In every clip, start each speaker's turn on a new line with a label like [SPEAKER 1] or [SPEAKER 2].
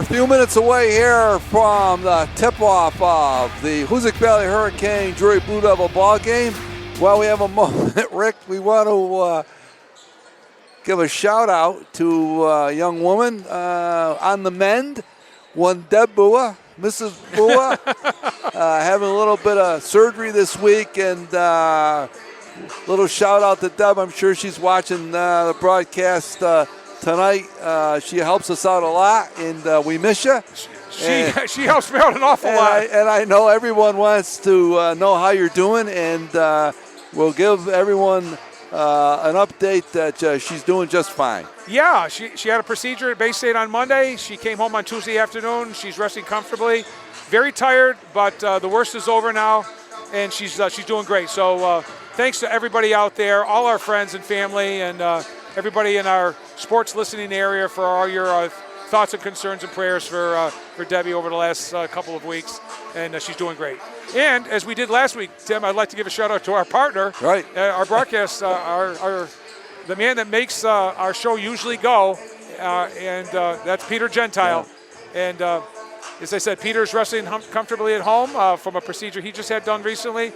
[SPEAKER 1] few minutes away here from the tip-off of the Hoosac Valley Hurricane Drury Blue Devil ball game. While we have a moment, Rick, we want to give a shout-out to a young woman on the mend, one Deb Bua, Mrs. Bua, having a little bit of surgery this week, and little shout-out to Deb. I'm sure she's watching the broadcast tonight. She helps us out a lot, and we miss you.
[SPEAKER 2] She helps me out an awful lot.
[SPEAKER 1] And I know everyone wants to know how you're doing, and we'll give everyone an update that she's doing just fine.
[SPEAKER 2] Yeah, she had a procedure at Bay State on Monday. She came home on Tuesday afternoon. She's resting comfortably. Very tired, but the worst is over now, and she's doing great. So thanks to everybody out there, all our friends and family, and everybody in our sports listening area for all your thoughts and concerns and prayers for Debbie over the last couple of weeks, and she's doing great. And as we did last week, Tim, I'd like to give a shout out to our partner,
[SPEAKER 1] right?
[SPEAKER 2] Our broadcast, the man that makes our show usually go, and that's Peter Gentile. Yeah. And as I said, Peter's resting comfortably at home from a procedure he just had done recently.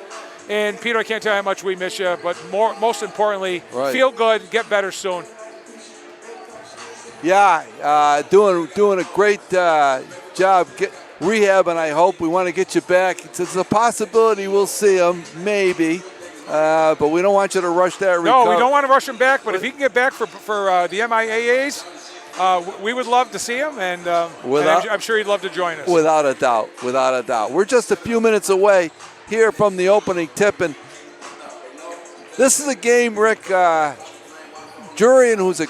[SPEAKER 2] And Peter, I can't tell you how much we miss you, but most importantly, feel good, get better soon.
[SPEAKER 1] Yeah, doing a great job rehabbing. I hope we want to get you back. It's a possibility we'll see him, maybe, but we don't want you to rush that recovery.
[SPEAKER 2] No, we don't want to rush him back. But if he can get back for the MIAAs, we would love to see him, and I'm sure he'd love to join us.
[SPEAKER 1] Without a doubt. We're just a few minutes away here from the opening tip, and this is a game, Rick. Drury and Hoosac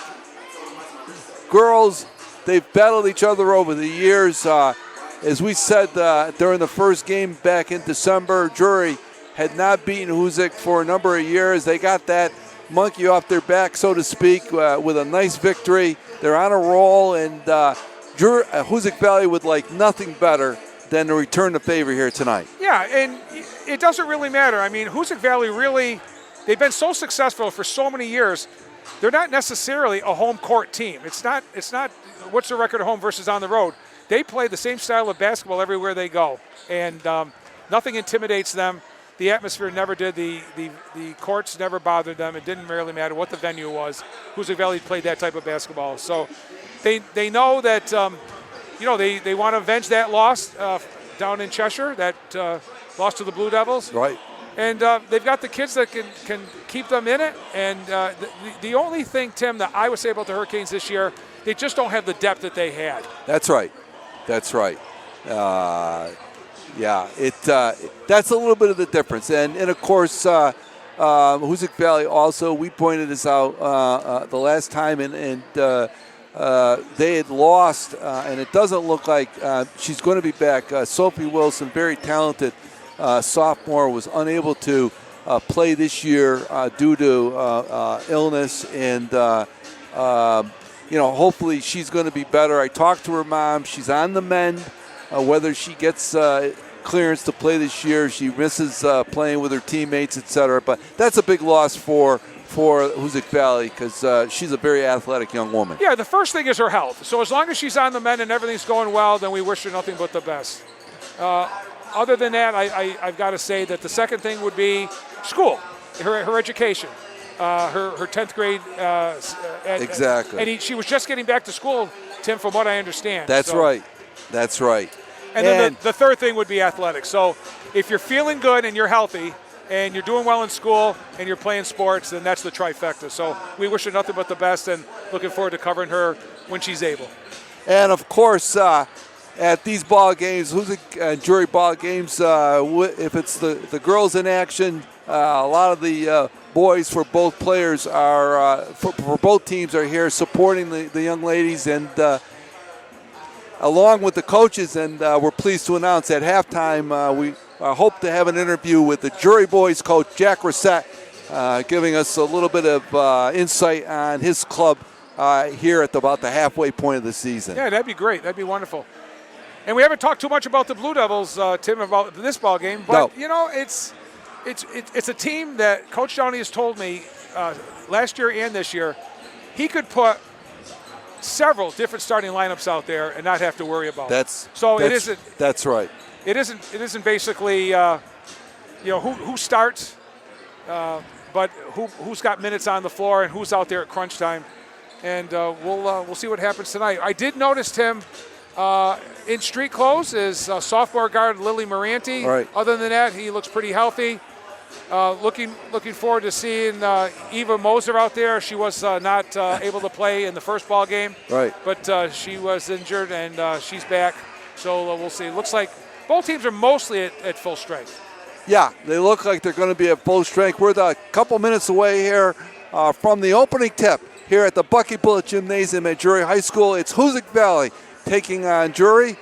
[SPEAKER 1] girls, they've battled each other over the years. As we said during the first game back in December, Drury had not beaten Hoosac for a number of years. They got that monkey off their back, so to speak, with a nice victory. They're on a roll, and Hoosac Valley would like nothing better than to return the favor here tonight.
[SPEAKER 2] Yeah, and it doesn't really matter. I mean, Hoosac Valley really, they've been so successful for so many years. They're not necessarily a home court team. It's not what's the record at home versus on the road. They play the same style of basketball everywhere they go, and nothing intimidates them. The atmosphere never did. The courts never bothered them. It didn't really matter what the venue was. Hoosac Valley played that type of basketball. So they know that they want to avenge that loss down in Cheshire, that loss to the Blue Devils.
[SPEAKER 1] Right.
[SPEAKER 2] And they've got the kids that can keep them in it. And the only thing, Tim, that I would say about the Hurricanes this year, they just don't have the depth that they had.
[SPEAKER 1] That's right. That's a little bit of the difference. And of course, Hoosac Valley also, we pointed this out the last time, and they had lost, and it doesn't look like she's going to be back. Sophie Wilson, very talented sophomore, was unable to play this year due to illness, and hopefully she's going to be better. I talked to her mom. She's on the mend. Whether she gets clearance to play this year, she misses playing with her teammates, etc. But that's a big loss for Hoosac Valley, because she's a very athletic young woman.
[SPEAKER 2] Yeah, the first thing is her health. So as long as she's on the mend and everything's going well, then we wish her nothing but the best. Other than that, I've got to say that the second thing would be school, her education, her 10th grade.
[SPEAKER 1] Exactly.
[SPEAKER 2] And she was just getting back to school, Tim, from what I understand.
[SPEAKER 1] That's right.
[SPEAKER 2] And then the third thing would be athletics. So if you're feeling good and you're healthy and you're doing well in school and you're playing sports, then that's the trifecta. So we wish her nothing but the best, and looking forward to covering her when she's able.
[SPEAKER 1] And, of course, at these ball games, Hoosac and Drury ball games, if it's the girls in action, a lot of the boys for both players are for both teams are here supporting the young ladies, and along with the coaches. And we're pleased to announce at halftime we hope to have an interview with the Drury boys coach, Jack Reset, giving us a little bit of insight on his club here at about the halfway point of the season.
[SPEAKER 2] Yeah, that'd be great. That'd be wonderful. And we haven't talked too much about the Blue Devils, Tim, about this ball game. But, it's a team that Coach Downey has told me last year and this year, he could put several different starting lineups out there and not have to worry about it.
[SPEAKER 1] That's right.
[SPEAKER 2] It isn't basically who starts, but who's got minutes on the floor and who's out there at crunch time, and we'll see what happens tonight. I did notice Tim in street clothes is sophomore guard Lily Moranti.
[SPEAKER 1] Right.
[SPEAKER 2] Other than that, he looks pretty healthy. Looking forward to seeing Eva Moser out there. She was not able to play in the first ball game,
[SPEAKER 1] right?
[SPEAKER 2] But she was injured and she's back. So we'll see. It looks like both teams are mostly at full strength.
[SPEAKER 1] Yeah, they look like they're going to be at full strength. We're a couple minutes away here from the opening tip here at the Bucky Bullet Gymnasium at Drury High School. It's Hoosac Valley taking on Drury.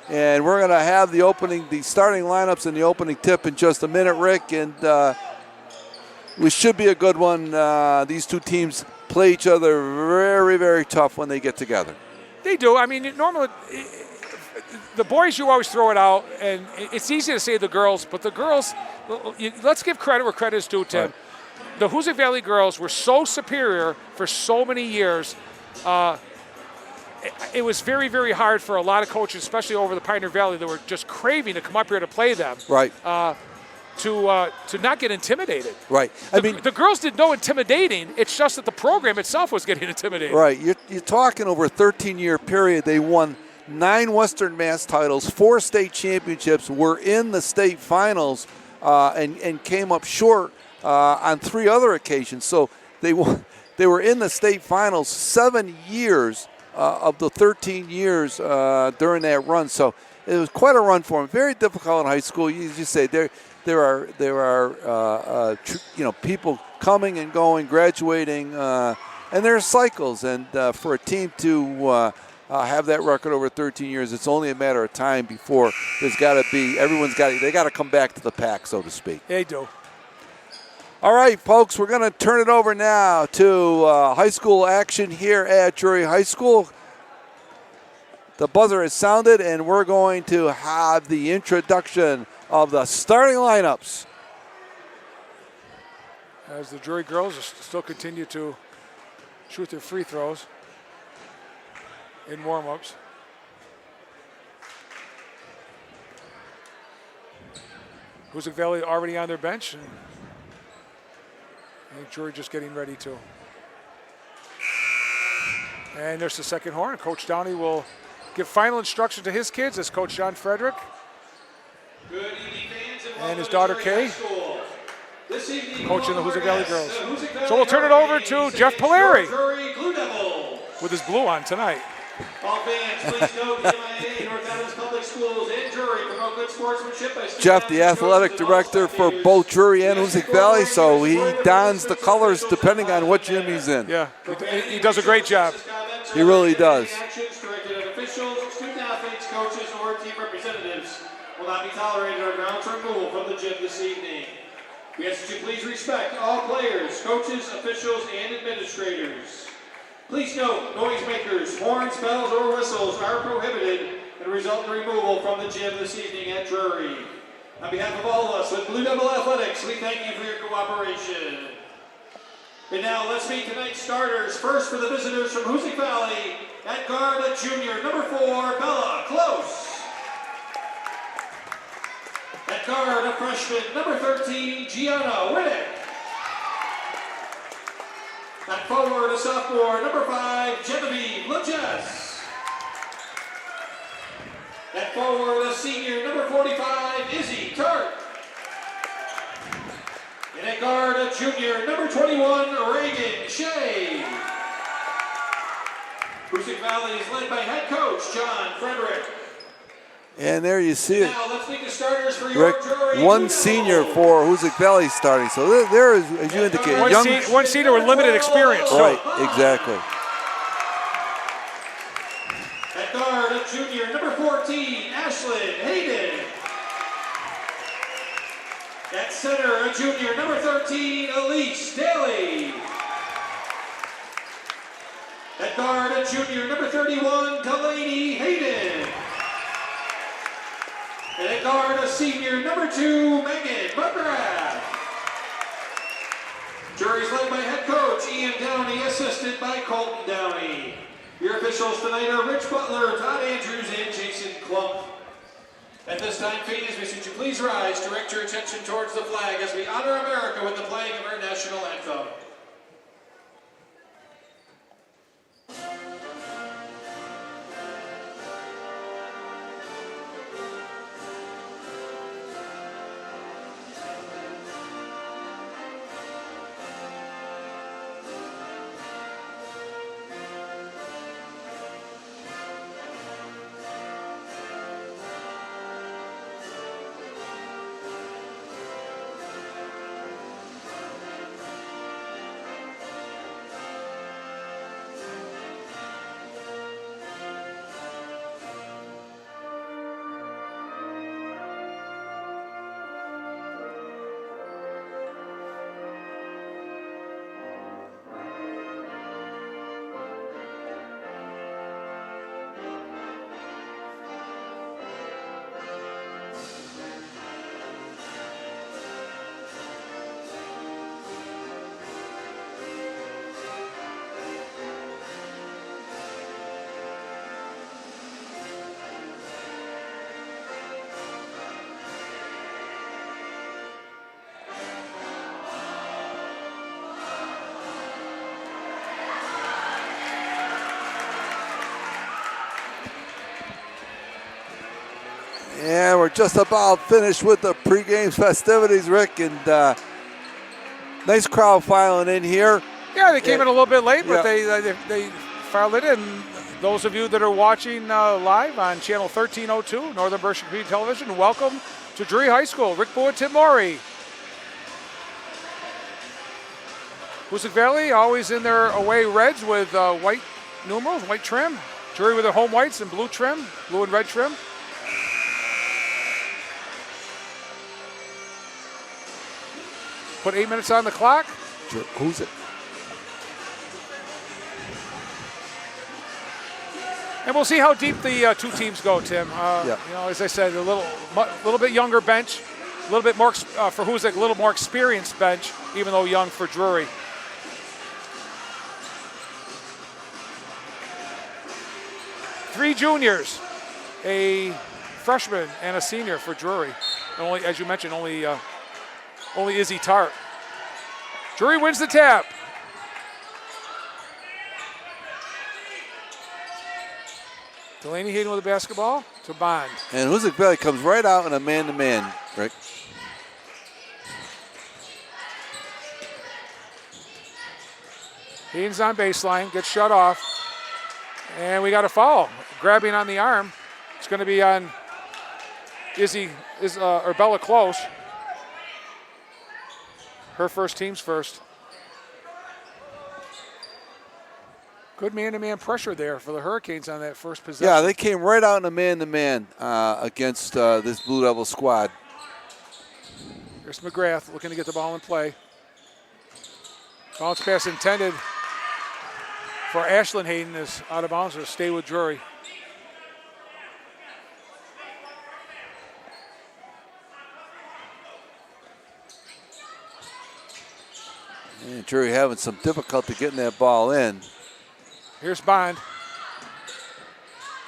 [SPEAKER 1] And we're going to have the starting lineups and the opening tip in just a minute, Rick. And we should be a good one. These two teams play each other very, very tough when they get together.
[SPEAKER 2] They do. I mean, normally the boys, you always throw it out. And it's easy to say the girls, but the girls, let's give credit where credit is due, Tim.
[SPEAKER 1] Right.
[SPEAKER 2] The Hoosac Valley girls were so superior for so many years. It was very, very hard for a lot of coaches, especially over the Pioneer Valley, that were just craving to come up here to play them.
[SPEAKER 1] Right.
[SPEAKER 2] To not get intimidated.
[SPEAKER 1] Right.
[SPEAKER 2] The girls did no intimidating. It's just that the program itself was getting intimidated.
[SPEAKER 1] Right. You're talking over a 13-year period. They won 9 Western Mass titles, 4 state championships, were in the state finals, and came up short on 3 other occasions. So they were in the state finals 7 years of the 13 years during that run. So it was quite a run for them. Very difficult in high school. You say there are people coming and going, graduating, and there are cycles. And for a team to have that record over 13 years, it's only a matter of time before they got to come back to the pack, so to speak.
[SPEAKER 2] They do.
[SPEAKER 1] All right, folks, we're going to turn it over now to high school action here at Drury High School. The buzzer has sounded, and we're going to have the introduction of the starting lineups.
[SPEAKER 2] As the Drury girls still continue to shoot their free throws in warm-ups. Hoosac Valley already on their bench. And I think Drury just getting ready to. And there's the second horn. Coach Downey will give final instruction to his kids as Coach John Frederick and his daughter Kay, coaching the Hoosac Valley girls. So we'll turn it over to Jeff Polari with his blue on tonight.
[SPEAKER 3] All fans, please note the MIA, North Adams Public Schools, and Drury promote good sportsmanship by
[SPEAKER 1] Jeff, the athletic director for both Drury and Hoosac Valley, so he dons the colors depending on what gym he's in.
[SPEAKER 2] Yeah, he does a great job.
[SPEAKER 1] He really does.
[SPEAKER 3] Actions directed at officials, student athletes, coaches, or team representatives will not be tolerated or grounds for removal from the gym this evening. We ask that you please respect all players, coaches, officials, and administrators. Please note, noisemakers, horns, bells, or whistles are prohibited and result in removal from the gym this evening at Drury. On behalf of all of us with Blue Devil Athletics, we thank you for your cooperation. And now let's meet tonight's starters. First for the visitors from Hoosac Valley, at guard, a junior, number 4, Bella Close. At guard, a freshman, number 13, Gianna Winnick. At forward, a sophomore, number 5, Genevieve Legess. At forward, a senior, number 45, Izzy Tart. And at guard, a junior, number 21, Reagan Shea. Hoosac Valley is led by head coach John Frederick.
[SPEAKER 1] And there you see it.
[SPEAKER 3] Now let's meet the starters for your
[SPEAKER 1] Rick,
[SPEAKER 3] Drury.
[SPEAKER 1] one senior for Hoosac Valley starting. So there is, as you indicate,
[SPEAKER 2] One senior with limited experience.
[SPEAKER 1] Right, exactly.
[SPEAKER 3] At guard, a junior, number 14, Ashlyn Hayden. At center, a junior, number 13, Elise Daly. At guard, a junior, number 31, Delaney Hayden. And at guard, a senior, number 2, Megan McGrath. Drury's led by head coach Ian Downey, assisted by Colton Downey. Your officials tonight are Rich Butler, Todd Andrews, and Jason Klump. At this time, Phoenix, we should you please rise, direct your attention towards the flag as we honor America with the playing of our national anthem.
[SPEAKER 1] And we're just about finished with the pregame festivities, Rick, and nice crowd filing in here.
[SPEAKER 2] Yeah, they came in a little bit late, but
[SPEAKER 1] Yeah.
[SPEAKER 2] they filed it in. Those of you that are watching live on channel 1302, Northern Berkshire Community Television, welcome to Drury High School. Rick Boa, Tim Maury. Hoosac Valley always in their away reds with white numerals, white trim. Drury with their home whites and blue trim, blue and red trim. Put 8 minutes on the clock.
[SPEAKER 1] Who's it?
[SPEAKER 2] And we'll see how deep the two teams go, Tim.
[SPEAKER 1] Yeah.
[SPEAKER 2] You know, as I said, a little bit younger bench, a little bit more for Hoosac, a little more experienced bench, even though young for Drury. Three juniors, a freshman, and a senior for Drury. And only, as you mentioned, only Izzy Tart. Drury wins the tap. Delaney Hayden with the basketball to Bond.
[SPEAKER 1] And Hoosac Valley comes right out in a man-to-man, Rick.
[SPEAKER 2] Hayden's on baseline, gets shut off. And we got a foul. Grabbing on the arm. It's going to be on Bella Close. Her first, team's first. Good man-to-man pressure there for the Hurricanes on that first possession.
[SPEAKER 1] Yeah, they came right out in a man-to-man against this Blue Devil squad.
[SPEAKER 2] Here's McGrath looking to get the ball in play. Bounce pass intended for Ashlyn Hayden is out of bounds to stay with Drury.
[SPEAKER 1] And Drury having some difficulty getting that ball in.
[SPEAKER 2] Here's Bond.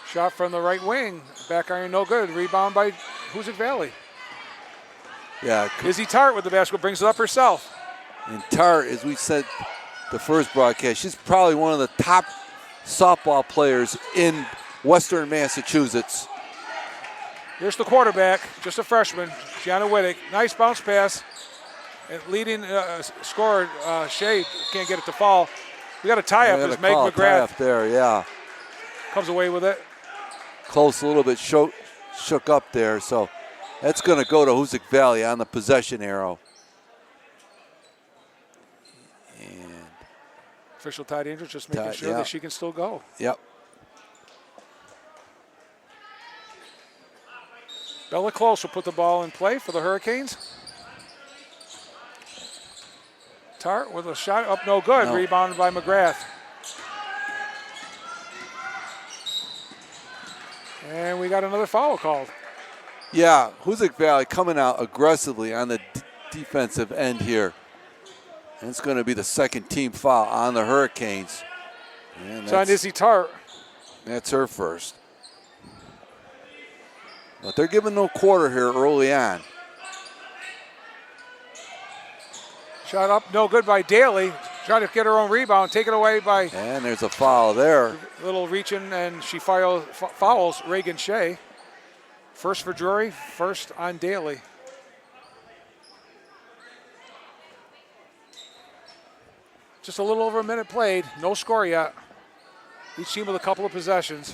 [SPEAKER 2] Shot from the right wing. Back iron no good. Rebound by Hoosac Valley.
[SPEAKER 1] Yeah.
[SPEAKER 2] Izzy Tart with the basketball brings it up herself.
[SPEAKER 1] And Tart, as we said the first broadcast, she's probably one of the top softball players in Western Massachusetts.
[SPEAKER 2] Here's the quarterback, just a freshman, Gianna Wittick. Nice bounce pass. And leading scorer, Shea, can't get it to fall. We got a tie-up as Meg McGrath
[SPEAKER 1] tie-up there, yeah.
[SPEAKER 2] comes away with it.
[SPEAKER 1] Close, a little bit shook up there, so that's going to go to Hoosac Valley on the possession arrow. And
[SPEAKER 2] Official Todd Andrews just making sure that she can still go.
[SPEAKER 1] Yep.
[SPEAKER 2] Bella Close will put the ball in play for the Hurricanes. Tart with a shot up, no good.
[SPEAKER 1] No.
[SPEAKER 2] Rebounded by McGrath. And we got another foul called.
[SPEAKER 1] Yeah, Hoosac Valley coming out aggressively on the defensive end here. And it's going to be the second team foul on the Hurricanes. And
[SPEAKER 2] It's on Izzy Tart.
[SPEAKER 1] That's her first. But they're giving no quarter here early on.
[SPEAKER 2] Shot up, no good by Daly. Trying to get her own rebound, taken away by.
[SPEAKER 1] And there's a foul there.
[SPEAKER 2] Little reaching, and she fouls Reagan Shea. First for Drury, first on Daly. Just a little over a minute played, no score yet. Each team with a couple of possessions.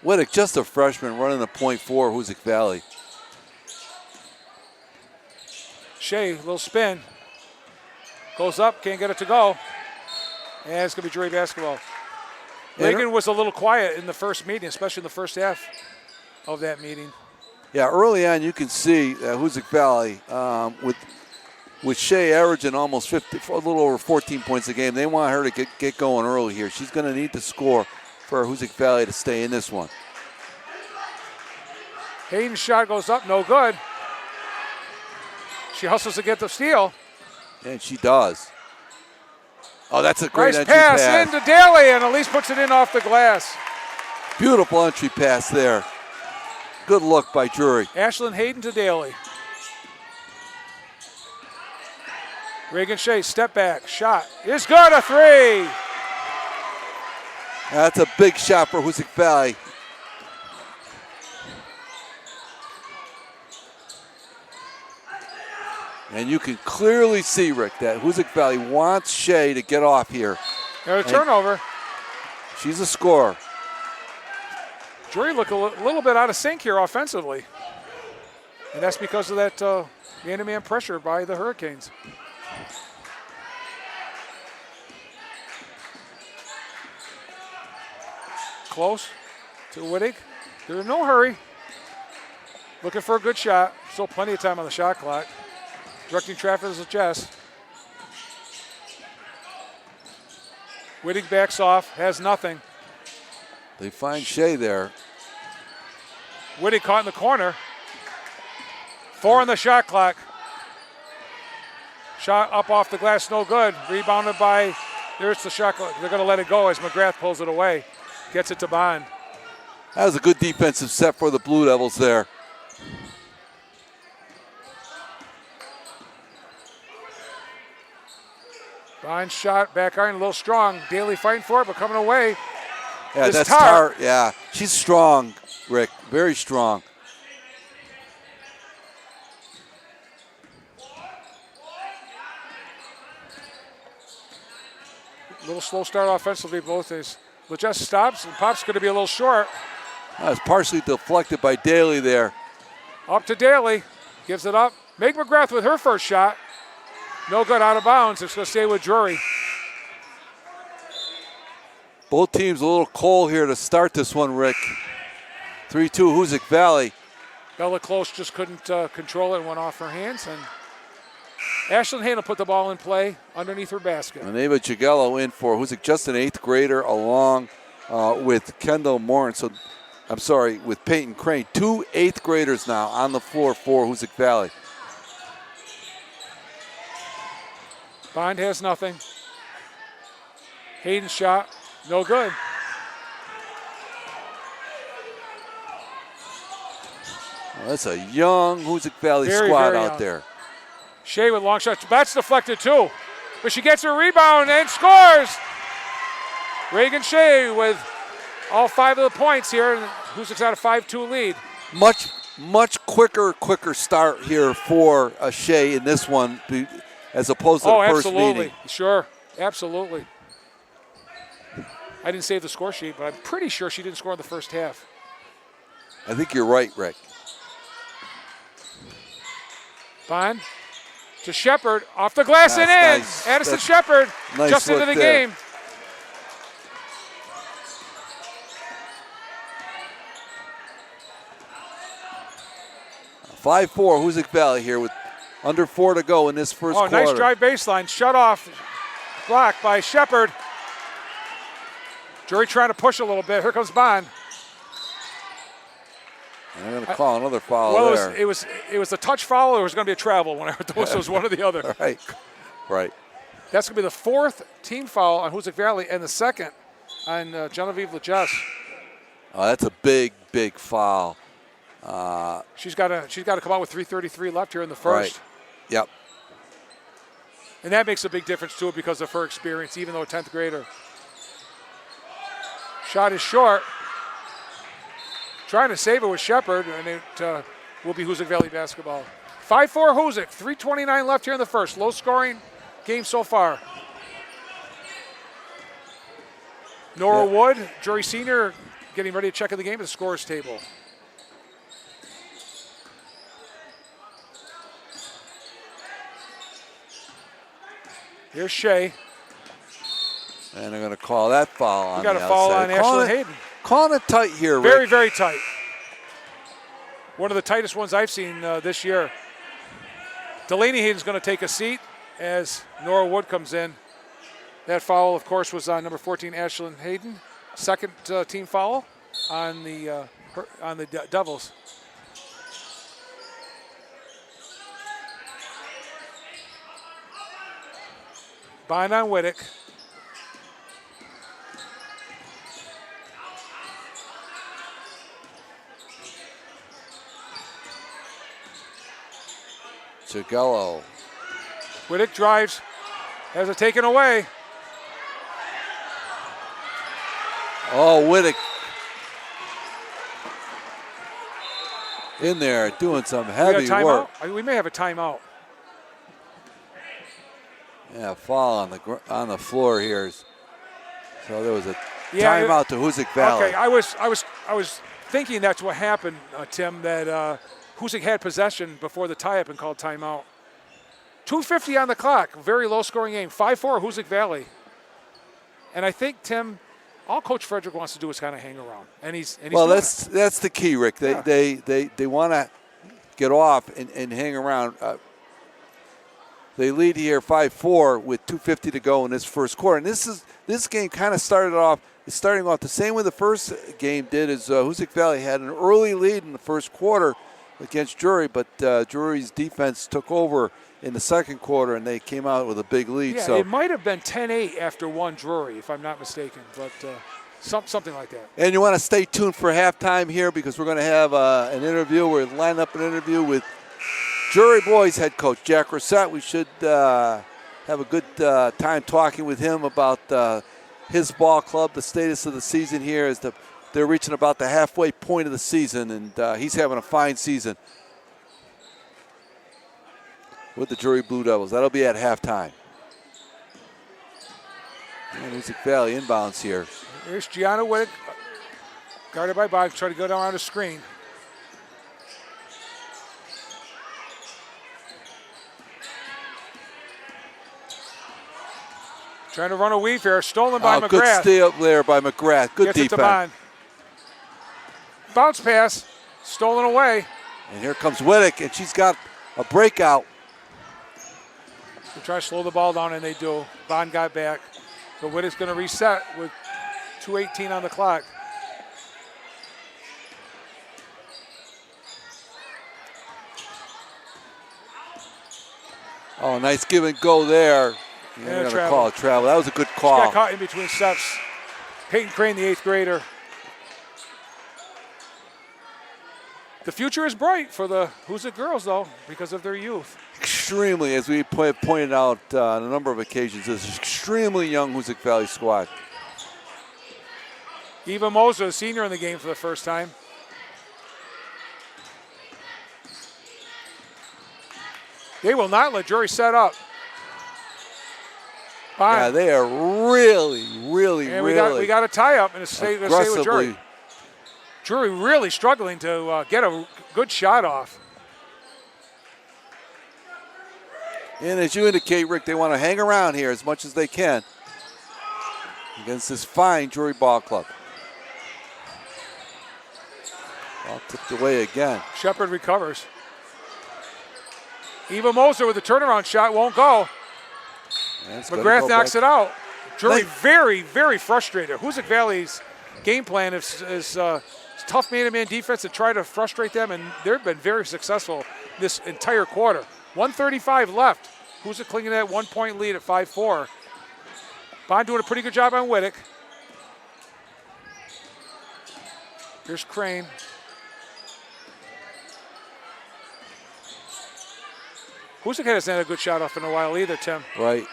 [SPEAKER 1] Whittick, just a freshman, running the point for Hoosac Valley.
[SPEAKER 2] Shea, little spin. Goes up, can't get it to go. And it's going to be Drury basketball. Reagan was a little quiet in the first meeting, especially in the first half of that meeting.
[SPEAKER 1] Yeah, early on you can see Hoosac Valley with Shea averaging almost 50, a little over 14 points a game. They want her to get going early here. She's going to need to score for Hoosac Valley to stay in this one.
[SPEAKER 2] Hayden's shot goes up, no good. She hustles to get the steal.
[SPEAKER 1] And she does. Oh, that's a great
[SPEAKER 2] nice
[SPEAKER 1] entry
[SPEAKER 2] pass
[SPEAKER 1] pass.
[SPEAKER 2] into Daly, and Elise puts it in off the glass.
[SPEAKER 1] Beautiful entry pass there. Good look by Drury.
[SPEAKER 2] Ashlyn Hayden to Daly. Reagan Shea, step back, shot. Is good, a three.
[SPEAKER 1] That's a big shot for Hoosac Valley. And you can clearly see, Rick, that Hoosac Valley wants Shea to get off here.
[SPEAKER 2] There's a turnover.
[SPEAKER 1] She's a scorer.
[SPEAKER 2] Drury look a little bit out of sync here offensively. And that's because of that man-to-man pressure by the Hurricanes. Close to Whittick. There's no hurry. Looking for a good shot. Still plenty of time on the shot clock. Directing traffic is Jess. Whittick backs off, has nothing.
[SPEAKER 1] They find Shea there.
[SPEAKER 2] Whittick caught in the corner. 4 on the shot clock. Shot up off the glass, no good. Rebounded by, there's the shot clock. They're going to let it go as McGrath pulls it away. Gets it to Bond.
[SPEAKER 1] That was a good defensive set for the Blue Devils there.
[SPEAKER 2] Bond shot, back iron, a little strong. Daly fighting for it, but coming away.
[SPEAKER 1] Yeah, that's Tar. Yeah, she's strong, Rick. Very strong.
[SPEAKER 2] A little slow start offensively, both days. LeJess stops, and Pop's going to be a little short.
[SPEAKER 1] That was partially deflected by Daly there.
[SPEAKER 2] Up to Daly, gives it up. Meg McGrath with her first shot. No good, out of bounds. It's going to stay with Drury.
[SPEAKER 1] Both teams a little cold here to start this one, Rick. 3-2 Hoosac Valley.
[SPEAKER 2] Bella Close just couldn't control it and went off her hands. And Ashlyn Hayden will put the ball in play underneath her basket.
[SPEAKER 1] And Ava Jagello in for Hoosac, just an 8th grader, along with Kendall Morin. So, I'm sorry, with Peyton Crane. 2 8th graders now on the floor for Hoosac Valley.
[SPEAKER 2] Bond has nothing. Hayden's shot, no good.
[SPEAKER 1] Well, that's a young Hoosac Valley squad out there.
[SPEAKER 2] Shea with long shots. That's deflected too. But she gets a rebound and scores. Reagan Shea with all 5 of the points here. And Hoosac's got a 5-2 lead.
[SPEAKER 1] Much quicker start here for Shea in this one as opposed to the first meeting.
[SPEAKER 2] Sure, absolutely. I didn't save the score sheet, but I'm pretty sure she didn't score in the first half.
[SPEAKER 1] I think you're right, Rick.
[SPEAKER 2] Bond to Shepard, off the glass and in.
[SPEAKER 1] Nice.
[SPEAKER 2] Addison Shepard
[SPEAKER 1] nice
[SPEAKER 2] just into the
[SPEAKER 1] there.
[SPEAKER 2] game.
[SPEAKER 1] $5-4 Hoosac Valley here with under 4 to go in this first quarter.
[SPEAKER 2] Nice drive baseline, shut off, blocked by Shepard. Drury trying to push a little bit. Here comes Bond.
[SPEAKER 1] And they're going to call another foul there.
[SPEAKER 2] It was a touch foul, or it was going to be a travel. When I heard those, it was one or the other.
[SPEAKER 1] Right.
[SPEAKER 2] That's going to be the 4th team foul on Hoosac Valley and the 2nd on Genevieve Lachess.
[SPEAKER 1] Oh, that's a big, big foul.
[SPEAKER 2] She's got to come out with 3:33 left here in the first.
[SPEAKER 1] Right. Yep.
[SPEAKER 2] And that makes a big difference to it because of her experience, even though a 10th grader. Shot is short. Trying to save it with Shepard, and it will be Hoosac Valley basketball. 5-4 Hoosac, 3:29 left here in the first. Low scoring game so far. Nora Wood, Drury Senior, getting ready to check in the game at the scores table. Here's Shea.
[SPEAKER 1] And they're going to call that foul on
[SPEAKER 2] We got
[SPEAKER 1] the
[SPEAKER 2] a foul
[SPEAKER 1] outside.
[SPEAKER 2] on Ashlyn Hayden.
[SPEAKER 1] Calling it tight here,
[SPEAKER 2] Very,
[SPEAKER 1] Rick.
[SPEAKER 2] very tight. One of the tightest ones I've seen this year. Delaney Hayden's going to take a seat as Nora Wood comes in. That foul, of course, was on number 14, Ashlyn Hayden. Second team foul on the Devils. Bond on Whittick.
[SPEAKER 1] Cigello.
[SPEAKER 2] Whittick drives, has it taken away.
[SPEAKER 1] Oh, Whittick in there doing some heavy
[SPEAKER 2] We got
[SPEAKER 1] work.
[SPEAKER 2] timeout? We may have a timeout.
[SPEAKER 1] Yeah, fall on the floor here. So there was a
[SPEAKER 2] Yeah,
[SPEAKER 1] timeout to Hoosac Valley.
[SPEAKER 2] Okay, I was thinking that's what happened, Tim, that Hoosac had possession before the tie-up and called timeout. 2:50 on the clock, very low-scoring game. 5-4 Hoosac Valley. And I think, Tim, all Coach Frederick wants to do is kind of hang around, and he's
[SPEAKER 1] well,
[SPEAKER 2] doing
[SPEAKER 1] that's the key, Rick. They want to get off and hang around. They lead here 5-4 with 2:50 to go in this first quarter. And this game kind of starting off the same way the first game did. As Hoosac Valley had an early lead in the first quarter against Drury, but Drury's defense took over in the second quarter, and they came out with a big lead.
[SPEAKER 2] Yeah,
[SPEAKER 1] so
[SPEAKER 2] it might have been 10-8 after one Drury, if I'm not mistaken, but something like that.
[SPEAKER 1] And you want to stay tuned for halftime here because we're going to have an interview. We're lining up an interview with Drury boys head coach Jack Rossett. We should have a good time talking with him about his ball club, the status of the season here as they're reaching about the halfway point of the season, and he's having a fine season with the Drury Blue Devils. That'll be at halftime. And Hoosac Valley inbounds here.
[SPEAKER 2] Here's Gianna Whittick, guarded by Boggs, trying to go down on the screen. Trying to run a weave here, stolen by McGrath.
[SPEAKER 1] Good stay up there by McGrath. Good
[SPEAKER 2] Gets it to
[SPEAKER 1] defense.
[SPEAKER 2] Bond. Bounce pass, stolen away.
[SPEAKER 1] And here comes Whittick, and she's got a breakout.
[SPEAKER 2] They try to slow the ball down, and they do. Bond got back. So Whittick's going to reset with 2:18 on the clock.
[SPEAKER 1] Oh, nice give and go there.
[SPEAKER 2] And
[SPEAKER 1] They're going to
[SPEAKER 2] travel.
[SPEAKER 1] call it travel. That was a good
[SPEAKER 2] Got
[SPEAKER 1] call.
[SPEAKER 2] caught in between steps. Peyton Crane, the 8th grader. The future is bright for the Hoosac girls, though, because of their youth.
[SPEAKER 1] Extremely, as we pointed out on a number of occasions, this is extremely young Hoosac Valley squad.
[SPEAKER 2] Eva Moser, a senior in the game for the first time. They will not let Drury set up. Bond.
[SPEAKER 1] Yeah, they are really,
[SPEAKER 2] And we got a tie-up, and it's stay with Drury.
[SPEAKER 1] aggressively.
[SPEAKER 2] Drury really struggling to get a good shot off.
[SPEAKER 1] And as you indicate, Rick, they want to hang around here as much as they can against this fine Drury ball club. Ball tipped away again.
[SPEAKER 2] Shepard recovers. Eva Moser with the turnaround shot won't go. McGrath knocks it out. Drury very, very frustrated. Hoosac Valley's game plan is tough man-to-man defense to try to frustrate them, and they've been very successful this entire quarter. 1:35 left. Hoosac clinging to that 1-point lead at 5-4. Bond doing a pretty good job on Whittick. Here's Crane. Hoosac hasn't had a good shot off in a while either, Tim.
[SPEAKER 1] Right.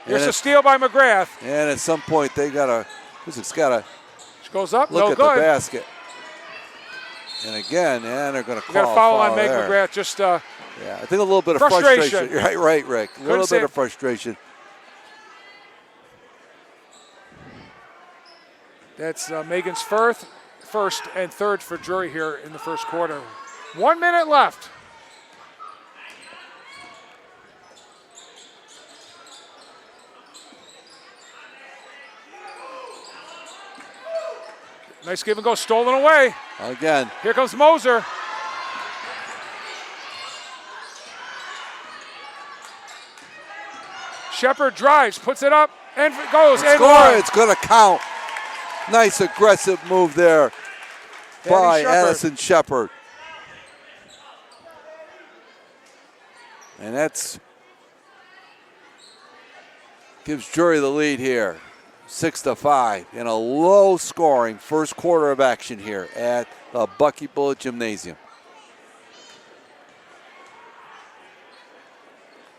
[SPEAKER 2] Here's a steal by McGrath.
[SPEAKER 1] And at some point, Hoosac's got to
[SPEAKER 2] Goes up,
[SPEAKER 1] look
[SPEAKER 2] no
[SPEAKER 1] at
[SPEAKER 2] good.
[SPEAKER 1] the basket. And again, and they're going to call
[SPEAKER 2] got a foul on Meg
[SPEAKER 1] there.
[SPEAKER 2] McGrath. Just
[SPEAKER 1] yeah, I think a little bit of frustration. Right, Rick. A little bit of frustration.
[SPEAKER 2] That's Megan's first and third for Drury here in the first quarter. 1 minute left. Nice give and go, stolen away.
[SPEAKER 1] Again.
[SPEAKER 2] Here comes Moser. Shepard drives, puts it up, and goes. And
[SPEAKER 1] Score, it's going to count. Nice aggressive move there by Addison Shepard. And that's gives Drury the lead here. 6-5 in a low-scoring first quarter of action here at the Bucky Bullet Gymnasium.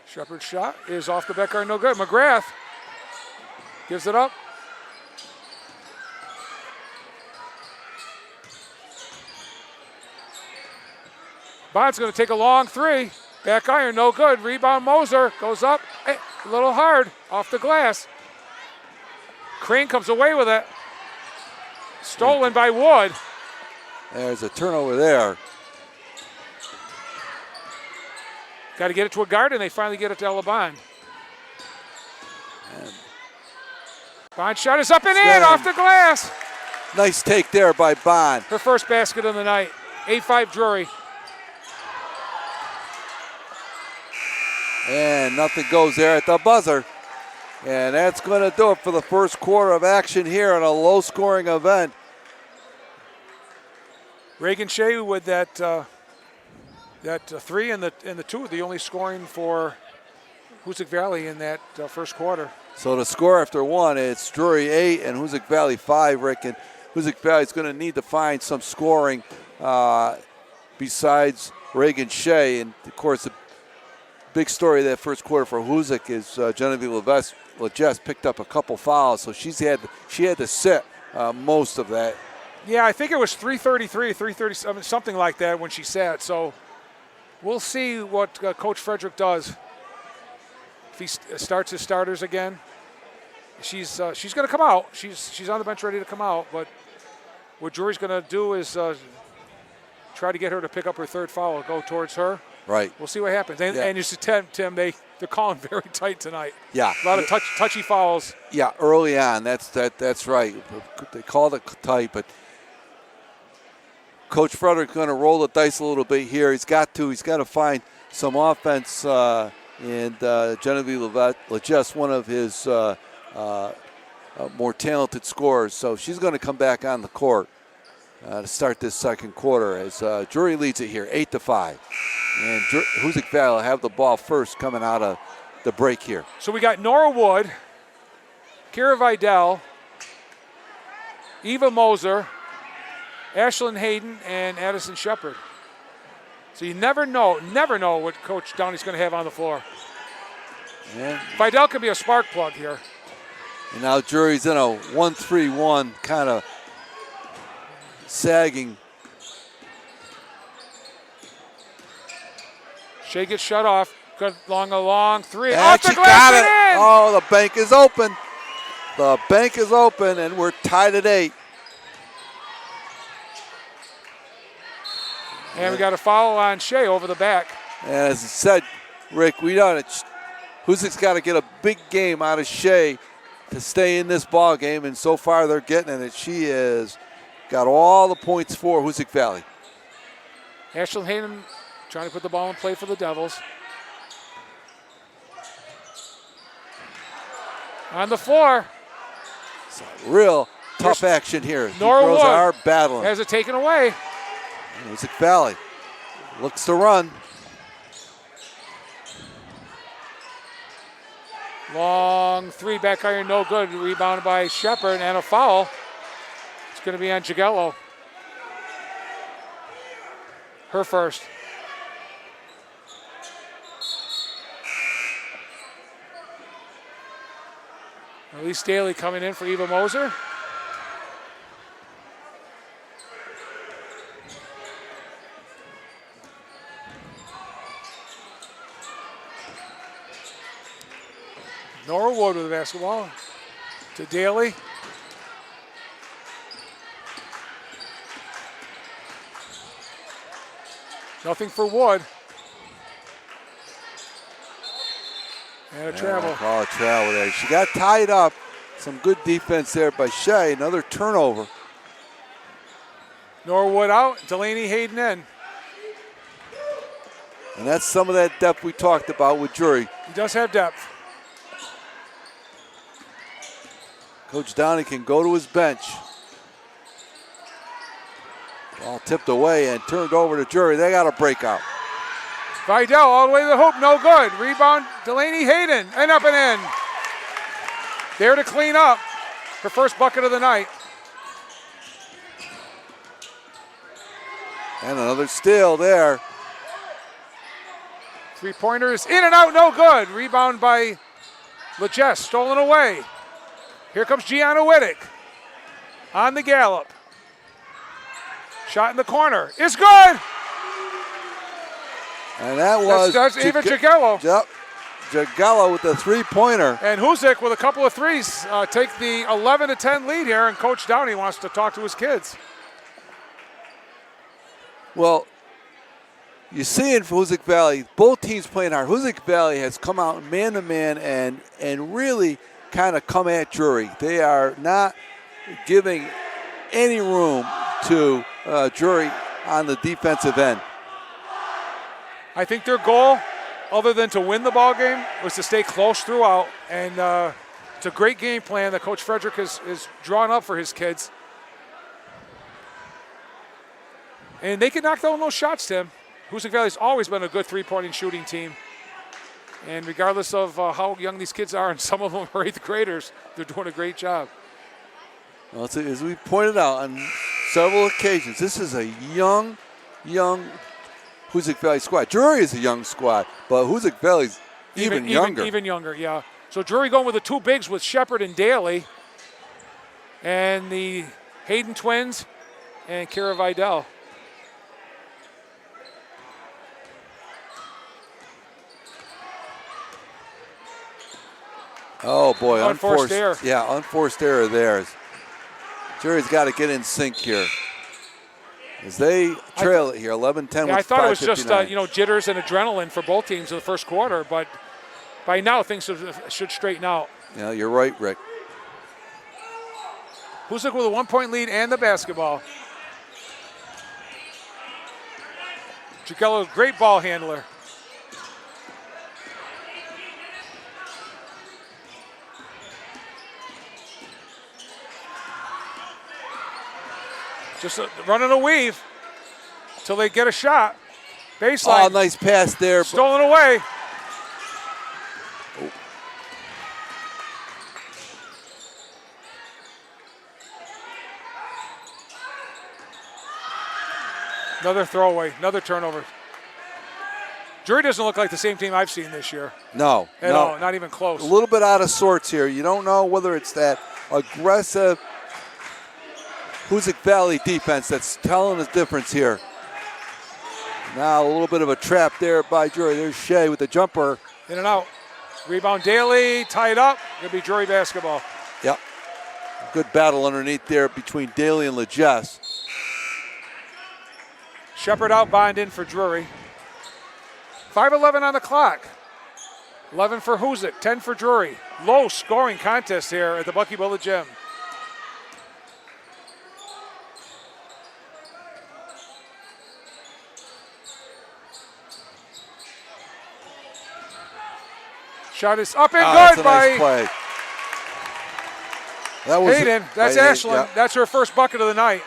[SPEAKER 2] Shepard's shot is off the back iron, no good. McGrath gives it up. Bond's going to take a long three. Back iron, no good. Rebound Moser goes up, a little hard off the glass. Crane comes away with it. Stolen by Wood.
[SPEAKER 1] There's a turnover there.
[SPEAKER 2] Got to get it to a guard, and they finally get it to Elabon. Bond shot is up and in off the glass.
[SPEAKER 1] Nice take there by Bond.
[SPEAKER 2] Her first basket of the night. 8-5 Drury.
[SPEAKER 1] And nothing goes there at the buzzer. And that's going to do it for the first quarter of action here in a low-scoring event.
[SPEAKER 2] Reagan Shea with that three and the two, the only scoring for Hoosac Valley in that first quarter.
[SPEAKER 1] So the score after one, it's Drury 8 and Hoosac Valley 5, Rick. And Hoosac Valley is going to need to find some scoring besides Reagan Shea. And, of course, the big story of that first quarter for Hoosac is Genevieve Legesse picked up a couple fouls, so she had to sit most of that.
[SPEAKER 2] Yeah, I think it was 3:33, 3:37, something like that when she sat. So we'll see what Coach Frederick does. If he starts his starters again, she's going to come out. She's on the bench ready to come out. But what Drury's going to do is try to get her to pick up her third foul, go towards her.
[SPEAKER 1] Right.
[SPEAKER 2] We'll see what happens. And you see, Tim, they're calling very tight tonight.
[SPEAKER 1] Yeah.
[SPEAKER 2] A lot of touchy fouls.
[SPEAKER 1] Yeah, early on. That's right. They called it tight, but Coach Frederick's going to roll the dice a little bit here. He's got to find some offense. And Genevieve Legesse, one of his more talented scorers. So she's going to come back on the court to start this second quarter as Drury leads it here, 8-5. And Hoosac Valley will have the ball first coming out of the break here.
[SPEAKER 2] So we got Nora Wood, Kira Vidal, Eva Moser, Ashlyn Hayden, and Addison Shepard. So you never know what Coach Downey's going to have on the floor.
[SPEAKER 1] And
[SPEAKER 2] Vidal could be a spark plug here.
[SPEAKER 1] And now Drury's in a 1-3-1 kind of sagging.
[SPEAKER 2] Shea gets shut off. Good long three.
[SPEAKER 1] And
[SPEAKER 2] Off the
[SPEAKER 1] she
[SPEAKER 2] glass
[SPEAKER 1] got
[SPEAKER 2] and
[SPEAKER 1] it.
[SPEAKER 2] in.
[SPEAKER 1] Oh, the bank is open. The bank is open, and we're tied at 8.
[SPEAKER 2] And we got a foul on Shea over the back.
[SPEAKER 1] And as I said, Rick, Hoosac's got to get a big game out of Shea to stay in this ball game, and so far they're getting it. She has got all the points for Hoosac Valley.
[SPEAKER 2] Ashlyn Hayden trying to put the ball in play for the Devils. On the floor.
[SPEAKER 1] It's a real tough action here.
[SPEAKER 2] Nora
[SPEAKER 1] Girls
[SPEAKER 2] Wood
[SPEAKER 1] are battling.
[SPEAKER 2] has it taken away.
[SPEAKER 1] Hoosac Valley looks to run.
[SPEAKER 2] Long three, back iron, no good. Rebounded by Shepard, and a foul. It's going to be on Jagello. Her first. Elise Daly coming in for Eva Moser. Nora Wood with the basketball to Daly. Nothing for Wood. And a travel.
[SPEAKER 1] Call a travel there. She got tied up. Some good defense there by Shea. Another turnover.
[SPEAKER 2] Nora Wood out. Delaney Hayden in.
[SPEAKER 1] And that's some of that depth we talked about with Drury.
[SPEAKER 2] He does have depth.
[SPEAKER 1] Coach Downey can go to his bench. Ball tipped away and turned over to Drury. They got a breakout.
[SPEAKER 2] Vidal all the way to the hoop, no good. Rebound, Delaney Hayden, and up and in. There to clean up. Her first bucket of the night.
[SPEAKER 1] And another steal there.
[SPEAKER 2] Three-pointers, in and out, no good. Rebound by Legess, stolen away. Here comes Gianna Wittick on the gallop. Shot in the corner, is good.
[SPEAKER 1] And that was
[SPEAKER 2] that's Eva Jagello.
[SPEAKER 1] Yep, Jagello with the three-pointer.
[SPEAKER 2] And Hoosac with a couple of threes take the 11-10 lead here, and Coach Downey wants to talk to his kids.
[SPEAKER 1] Well, you see in Hoosac Valley, both teams playing hard. Hoosac Valley has come out man-to-man and really kind of come at Drury. They are not giving any room to Drury on the defensive end.
[SPEAKER 2] I think their goal, other than to win the ball game, was to stay close throughout. And it's a great game plan that Coach Frederick has drawn up for his kids. And they can knock down those shots, Tim. Hoosac Valley's always been a good three-point shooting team. And regardless of how young these kids are, and some of them are 8th graders, they're doing a great job.
[SPEAKER 1] Well, as we pointed out on several occasions, this is a young Hoosac Valley squad. Drury is a young squad, but Hoosac Valley's even younger.
[SPEAKER 2] Even younger, yeah. So Drury going with the two bigs with Shepard and Daly. And the Hayden twins and Kara Vidal.
[SPEAKER 1] Oh, boy.
[SPEAKER 2] Unforced error.
[SPEAKER 1] Yeah, unforced error there. Drury's got to get in sync here. As they trail it here, 11-10 with 5:59.
[SPEAKER 2] I thought it was just jitters and adrenaline for both teams in the first quarter, but by now things should straighten out.
[SPEAKER 1] Yeah, you're right, Rick.
[SPEAKER 2] Hoosac with a 1-point lead and the basketball. Jagello, great ball handler. Just running a weave until they get a shot. Baseline.
[SPEAKER 1] Oh, nice pass there.
[SPEAKER 2] Stolen away.
[SPEAKER 1] Oh.
[SPEAKER 2] Another throwaway, another turnover. Drury doesn't look like the same team I've seen this year.
[SPEAKER 1] No.
[SPEAKER 2] At all, not even close.
[SPEAKER 1] A little bit out of sorts here. You don't know whether it's that aggressive Hoosac Valley defense that's telling the difference here. Now a little bit of a trap there by Drury. There's Shea with the jumper.
[SPEAKER 2] In and out. Rebound Daly, tied up. Gonna be Drury basketball.
[SPEAKER 1] Yep. Good battle underneath there between Daly and Legess.
[SPEAKER 2] Shepard out, Bond in for Drury. 5:11 on the clock. 11 for Hoosac, 10 for Drury. Low scoring contest here at the Bucky Bullet Gym. Shot is up and good by
[SPEAKER 1] nice play. That was
[SPEAKER 2] Hayden. That's Ashland.
[SPEAKER 1] Yeah.
[SPEAKER 2] That's her first bucket of the night.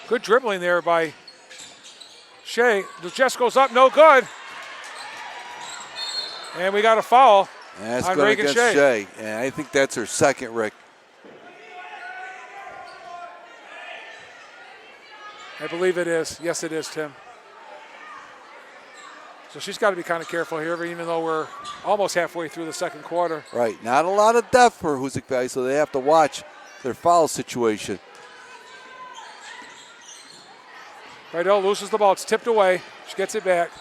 [SPEAKER 2] Good dribbling there by Shea, the chest goes up, no good. And we got a foul
[SPEAKER 1] That's
[SPEAKER 2] on
[SPEAKER 1] going
[SPEAKER 2] Reagan
[SPEAKER 1] against
[SPEAKER 2] Shea.
[SPEAKER 1] Shea. And I think that's her second, Rick.
[SPEAKER 2] I believe it is. Yes, it is, Tim. So she's got to be kind of careful here, even though we're almost halfway through the second quarter.
[SPEAKER 1] Right. Not a lot of depth for Hoosac Valley, so they have to watch their foul situation.
[SPEAKER 2] Vidal loses the ball. It's tipped away. She gets it back.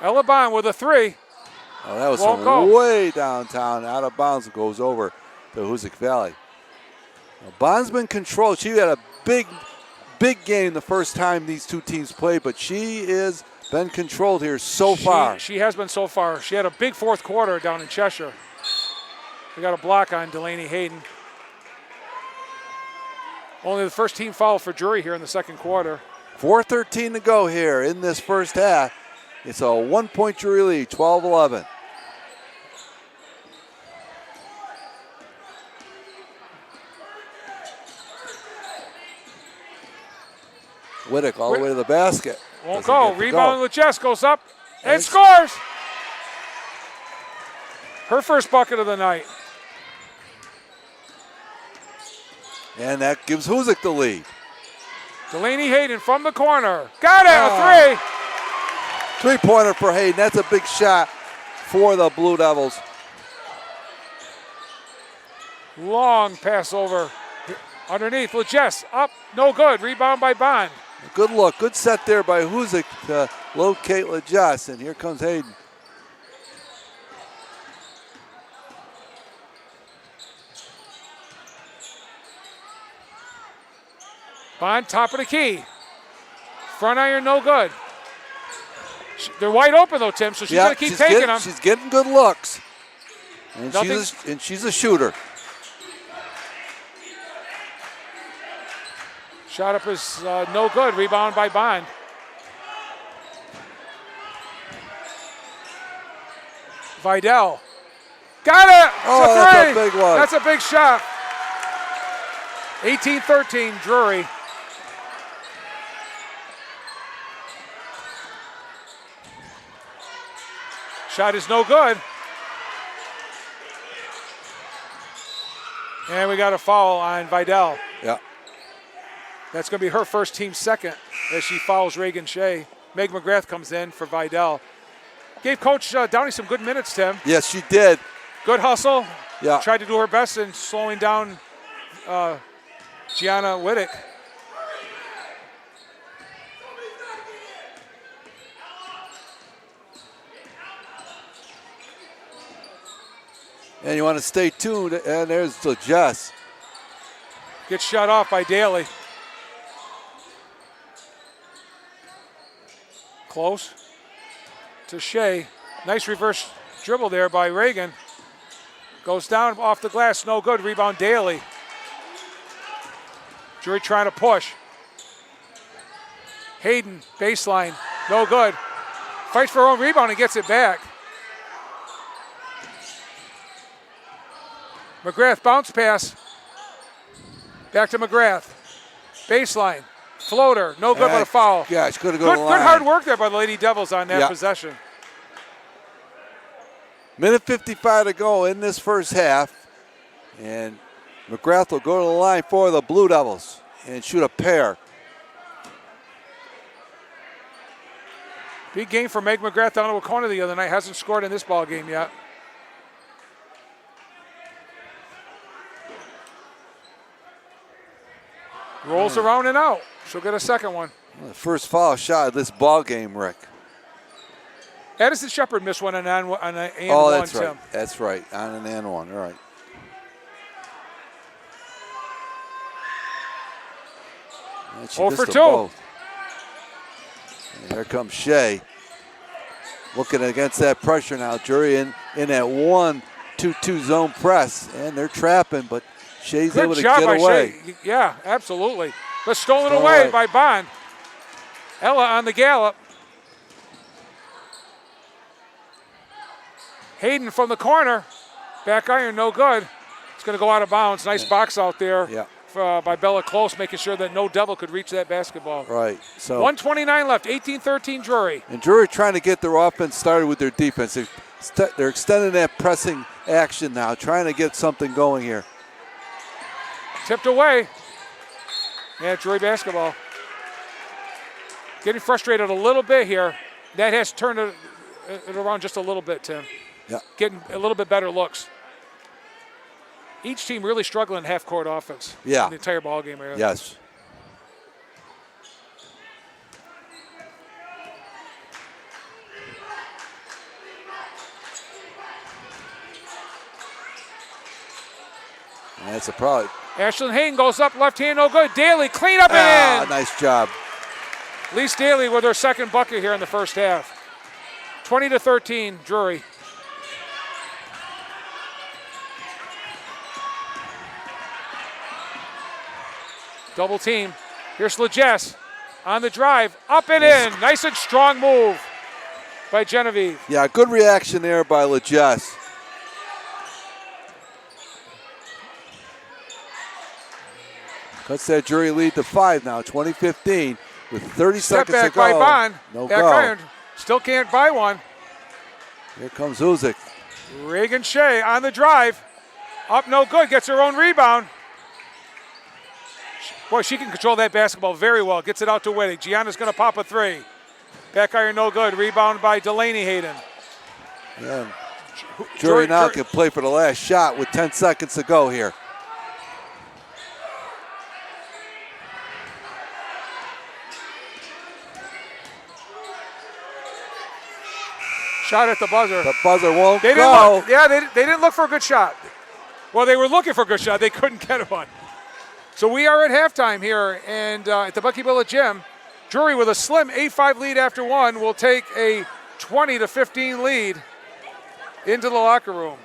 [SPEAKER 2] Ella Bond with a three.
[SPEAKER 1] Oh, that was
[SPEAKER 2] Won't
[SPEAKER 1] from
[SPEAKER 2] go.
[SPEAKER 1] way downtown, out of bounds, goes over to Hoosac Valley. Now, Bond's been controlled. She had a big game the first time these two teams played, but she is been controlled here so far.
[SPEAKER 2] She has been so far. She had a big fourth quarter down in Cheshire. We got a block on Delaney Hayden. Only the first team foul for Drury here in the second quarter.
[SPEAKER 1] 4:13 to go here in this first half. It's a 1-point Drury lead, 12-11. Whittick all the way to the basket.
[SPEAKER 2] Won't
[SPEAKER 1] Doesn't
[SPEAKER 2] go.
[SPEAKER 1] get to
[SPEAKER 2] Rebound
[SPEAKER 1] go.
[SPEAKER 2] with chest goes up and
[SPEAKER 1] And
[SPEAKER 2] scores. Her first bucket of the night.
[SPEAKER 1] And that gives Hoosac the lead.
[SPEAKER 2] Delaney Hayden from the corner. Got it, a three.
[SPEAKER 1] Three-pointer for Hayden. That's a big shot for the Blue Devils.
[SPEAKER 2] Long pass over. Underneath, Legess up, no good. Rebound by Bond.
[SPEAKER 1] Good look. Good set there by Hoosac to locate LaJess. And here comes Hayden.
[SPEAKER 2] Bond, top of the key. Front iron, no good. They're wide open though, Tim, so she's going to keep taking them.
[SPEAKER 1] She's getting good looks. And
[SPEAKER 2] Nothing-
[SPEAKER 1] she's a shooter.
[SPEAKER 2] Shot up is no good. Rebound by Bond. Vidal. Got it!
[SPEAKER 1] Oh,
[SPEAKER 2] It's a
[SPEAKER 1] that's a
[SPEAKER 2] three!
[SPEAKER 1] big one.
[SPEAKER 2] That's a big shot. 18-13, Drury. Shot is no good. And we got a foul on Vidal.
[SPEAKER 1] Yeah.
[SPEAKER 2] That's going to be her first, team second, as she fouls Reagan Shea. Meg McGrath comes in for Vidal. Gave Coach Downey some good minutes, Tim.
[SPEAKER 1] Yes, she did.
[SPEAKER 2] Good hustle.
[SPEAKER 1] Yeah.
[SPEAKER 2] Tried to do her best in slowing down Gianna Whittick.
[SPEAKER 1] And you want to stay tuned. And there's LaJess.
[SPEAKER 2] Gets shut off by Daly. Close to Shea. Nice reverse dribble there by Reagan. Goes down off the glass, no good. Rebound Daly. Drury trying to push. Hayden, baseline, no good. Fights for her own rebound and gets it back. McGrath bounce pass. Back to McGrath. Baseline. Floater. No good but a foul.
[SPEAKER 1] Yeah, she could have
[SPEAKER 2] Good,
[SPEAKER 1] gone to the line.
[SPEAKER 2] good hard work there by the Lady Devils on that
[SPEAKER 1] Yeah.
[SPEAKER 2] possession.
[SPEAKER 1] Minute 55 to go in this first half. And McGrath will go to the line for the Blue Devils and shoot a pair.
[SPEAKER 2] Big game for Meg McGrath down to a corner the other night. Hasn't scored in this ball game yet. Rolls around and out. She'll get a second one.
[SPEAKER 1] The first foul shot of this ball game, Rick.
[SPEAKER 2] Addison Shepard missed one on an and
[SPEAKER 1] Oh,
[SPEAKER 2] one,
[SPEAKER 1] that's
[SPEAKER 2] Tim.
[SPEAKER 1] right. That's right. On an and one. All right. And she
[SPEAKER 2] 0
[SPEAKER 1] missed
[SPEAKER 2] for
[SPEAKER 1] them
[SPEAKER 2] 2.
[SPEAKER 1] both. And here comes Shea. Looking against that pressure now. Drury in that 1-2-2 zone press. And they're trapping, but Shea's
[SPEAKER 2] Good
[SPEAKER 1] able to
[SPEAKER 2] job
[SPEAKER 1] get
[SPEAKER 2] by
[SPEAKER 1] away.
[SPEAKER 2] Shea. Yeah, absolutely. But stolen
[SPEAKER 1] Stolen
[SPEAKER 2] away
[SPEAKER 1] away.
[SPEAKER 2] by Bond. Ella on the gallop. Hayden from the corner. Back iron, no good. It's going to go out of bounds. Nice box out there
[SPEAKER 1] Yeah.
[SPEAKER 2] by Bella Close, making sure that no devil could reach that basketball.
[SPEAKER 1] Right. So
[SPEAKER 2] 1:29 left, 18-13 Drury.
[SPEAKER 1] And Drury trying to get their offense started with their defense. They're extending that pressing action now, trying to get something going here.
[SPEAKER 2] Tipped away. Yeah, Drury basketball. Getting frustrated a little bit here. That has turned it around just a little bit, Tim.
[SPEAKER 1] Yeah.
[SPEAKER 2] Getting a little bit better looks. Each team really struggling in half-court offense.
[SPEAKER 1] Yeah.
[SPEAKER 2] The entire ball game area.
[SPEAKER 1] Yes. And that's a problem.
[SPEAKER 2] Ashlyn Hayden goes up, left hand, no good. Daly, clean up and in.
[SPEAKER 1] Nice job.
[SPEAKER 2] Lise Daly with her second bucket here in the first half. 20-13, Drury. Double team. Here's LeJess on the drive, up and in. Nice and strong move by Genevieve.
[SPEAKER 1] Yeah, good reaction there by LeJess. Cuts that Drury lead to 5 now, 20-15, with 30
[SPEAKER 2] Step
[SPEAKER 1] seconds to
[SPEAKER 2] back
[SPEAKER 1] go.
[SPEAKER 2] by Bond.
[SPEAKER 1] No
[SPEAKER 2] Back
[SPEAKER 1] go.
[SPEAKER 2] iron. Still can't buy one.
[SPEAKER 1] Here comes Hoosac.
[SPEAKER 2] Reagan Shea on the drive. Up, no good. Gets her own rebound. Boy, she can control that basketball very well. Gets it out to Whittig. Gianna's going to pop a three. Back iron, no good. Rebound by Delaney Hayden.
[SPEAKER 1] Yeah. Drury now can play for the last shot with 10 seconds to go here.
[SPEAKER 2] Shot at the buzzer.
[SPEAKER 1] The buzzer won't
[SPEAKER 2] They
[SPEAKER 1] go.
[SPEAKER 2] didn't they didn't look for a good shot. Well, they were looking for a good shot. They couldn't get one. So we are at halftime here, and at the Bucky Billet Gym, Drury with a slim 8-5 lead after one will take a 20-15 lead into the locker room.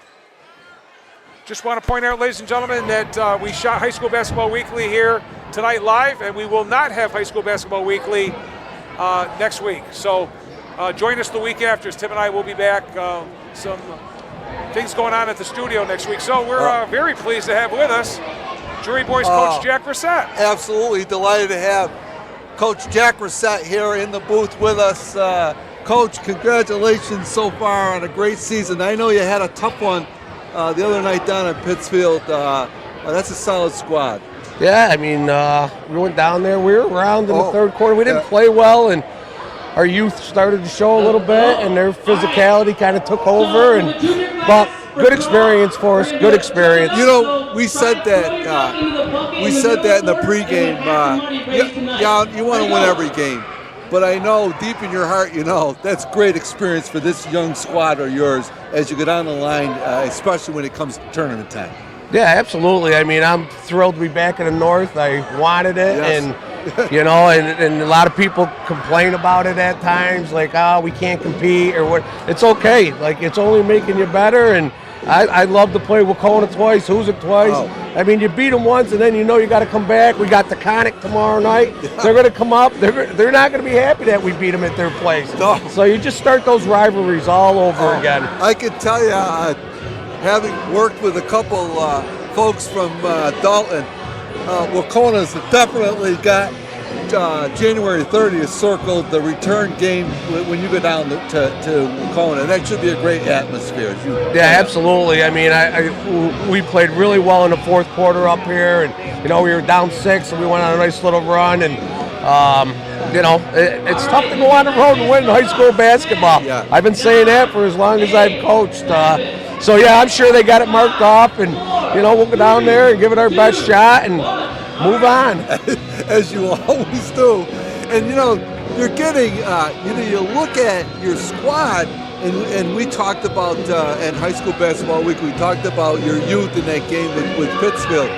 [SPEAKER 2] Just want to point out, ladies and gentlemen, that we shot High School Basketball Weekly here tonight live, and we will not have High School Basketball Weekly next week. So join us the week after, as Tim and I will be back. Some things going on at the studio next week. So we're very pleased to have with us Drury boys coach Jack Brissett.
[SPEAKER 4] Absolutely delighted to have Coach Jack Brissett here in the booth with us. Coach, congratulations so far on a great season. I know you had a tough one the other night down in Pittsfield. That's a solid squad.
[SPEAKER 5] Yeah, I mean, we went down there. We were around in the third quarter. We didn't play well, and our youth started to show a little bit, and their physicality kind of took over. But good experience for us. Good experience.
[SPEAKER 4] You know, we said that. We said that in the pregame. You want to win every game, but I know deep in your heart, you know that's great experience for this young squad of yours as you go down the line, especially when it comes to tournament time.
[SPEAKER 5] Yeah, absolutely. I mean, I'm thrilled to be back in the North. I wanted it,
[SPEAKER 4] Yes.
[SPEAKER 5] and you know, and a lot of people complain about it at times, like, we can't compete or what. It's okay. Like, it's only making you better, and I love to play Wacona twice, Hoosac twice.
[SPEAKER 4] Oh.
[SPEAKER 5] I mean, you beat them once, and then you know you got to come back. We got the Conic tomorrow night. They're going to come up. They're not going to be happy that we beat them at their place.
[SPEAKER 4] No.
[SPEAKER 5] So you just start those rivalries all over again.
[SPEAKER 4] I can tell you, having worked with a couple folks from Dalton, Wacona's definitely got January 30th circled the return game when you go down to Wacona. That should be a great atmosphere.
[SPEAKER 5] Yeah, absolutely. I mean, we played really well in the fourth quarter up here, and you know we were down 6, and we went on a nice little run. And you know, it's tough to go on the road and win high school basketball.
[SPEAKER 4] Yeah.
[SPEAKER 5] I've been saying that for as long as I've coached. So yeah, I'm sure they got it marked off, and you know we'll go down there and give it our best shot and move on.
[SPEAKER 4] As you always do. And you know, you're getting, you look at your squad, and we talked about in High School Basketball Week, we talked about your youth in that game with Pittsfield.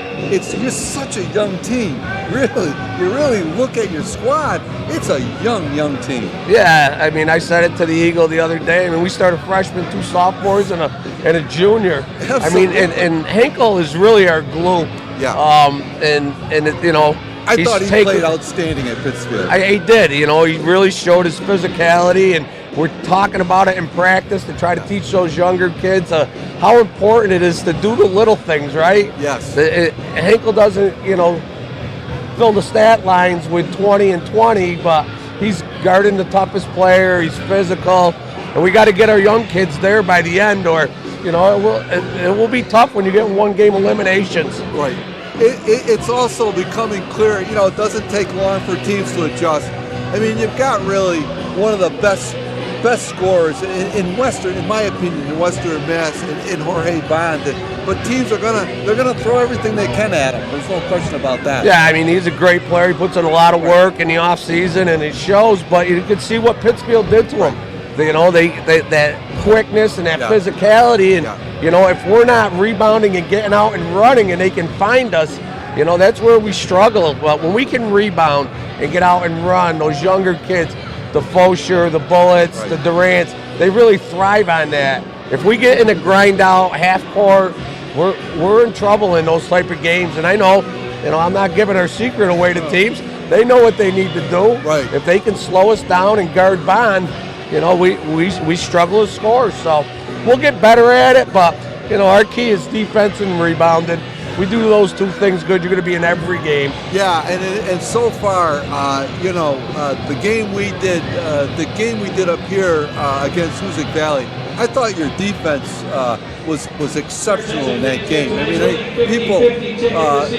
[SPEAKER 4] You're such a young team. Really, you really look at your squad, it's a young team.
[SPEAKER 5] Yeah, I mean, I said it to the Eagle the other day. I mean, we started freshmen, 2 sophomores, and a junior.
[SPEAKER 4] Absolutely.
[SPEAKER 5] I mean, and Henkel is really our glue.
[SPEAKER 4] Yeah.
[SPEAKER 5] And it, you know,
[SPEAKER 4] I thought he played outstanding at Pittsfield.
[SPEAKER 5] He did. You know, he really showed his physicality, and We're talking about it in practice to try to teach those younger kids how important it is to do the little things, right?
[SPEAKER 4] Yes.
[SPEAKER 5] Hinkle doesn't, fill the stat lines with 20 and 20, but he's guarding the toughest player. He's physical, and we got to get our young kids there by the end, or it will be tough when you get 1-game eliminations.
[SPEAKER 4] Right. It's also becoming clear. It doesn't take long for teams to adjust. I mean, you've got really one of the best scorers in Western, in my opinion, in Western Mass, in Jorge Bond. But teams they're gonna throw everything they can at him. There's no question about that.
[SPEAKER 5] Yeah, I mean, he's a great player. He puts in a lot of work in the off season, and it shows. But you can see what Pittsfield did to him. They that quickness and that physicality, and if we're not rebounding and getting out and running, and they can find us, that's where we struggle. But when we can rebound and get out and run, those younger kids, the Fosher, the Bullets, the Durants, they really thrive on that. If we get in a grind out half court, we're in trouble in those type of games. And I know, I'm not giving our secret away to teams. They know what they need to do.
[SPEAKER 4] Right.
[SPEAKER 5] If they can slow us down and guard Bond, we struggle to score. So we'll get better at it. But our key is defense and rebounding. We do those two things good, you're going to be in every game.
[SPEAKER 4] Yeah, and so far, the game we did up here against Hoosac Valley, I thought your defense was exceptional in that game. I mean, people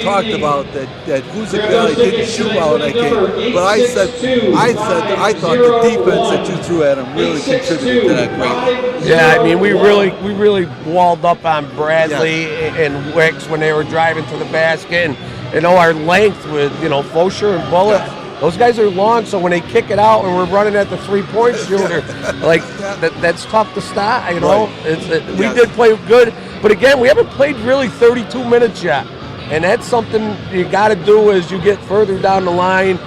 [SPEAKER 4] talked about that Hoosac Valley didn't shoot well in that game, but I thought the defense that you threw at them really contributed to that great.
[SPEAKER 5] Yeah, I mean, we really walled up on Bradley and Wicks when they were driving to the basket, and our length with Fosher and Bullet. Yeah. Those guys are long, so when they kick it out and we're running at the three-point shooter, that's tough to stop. We did play good, but again, we haven't played really 32 minutes yet, and that's something you got to do as you get further down the line.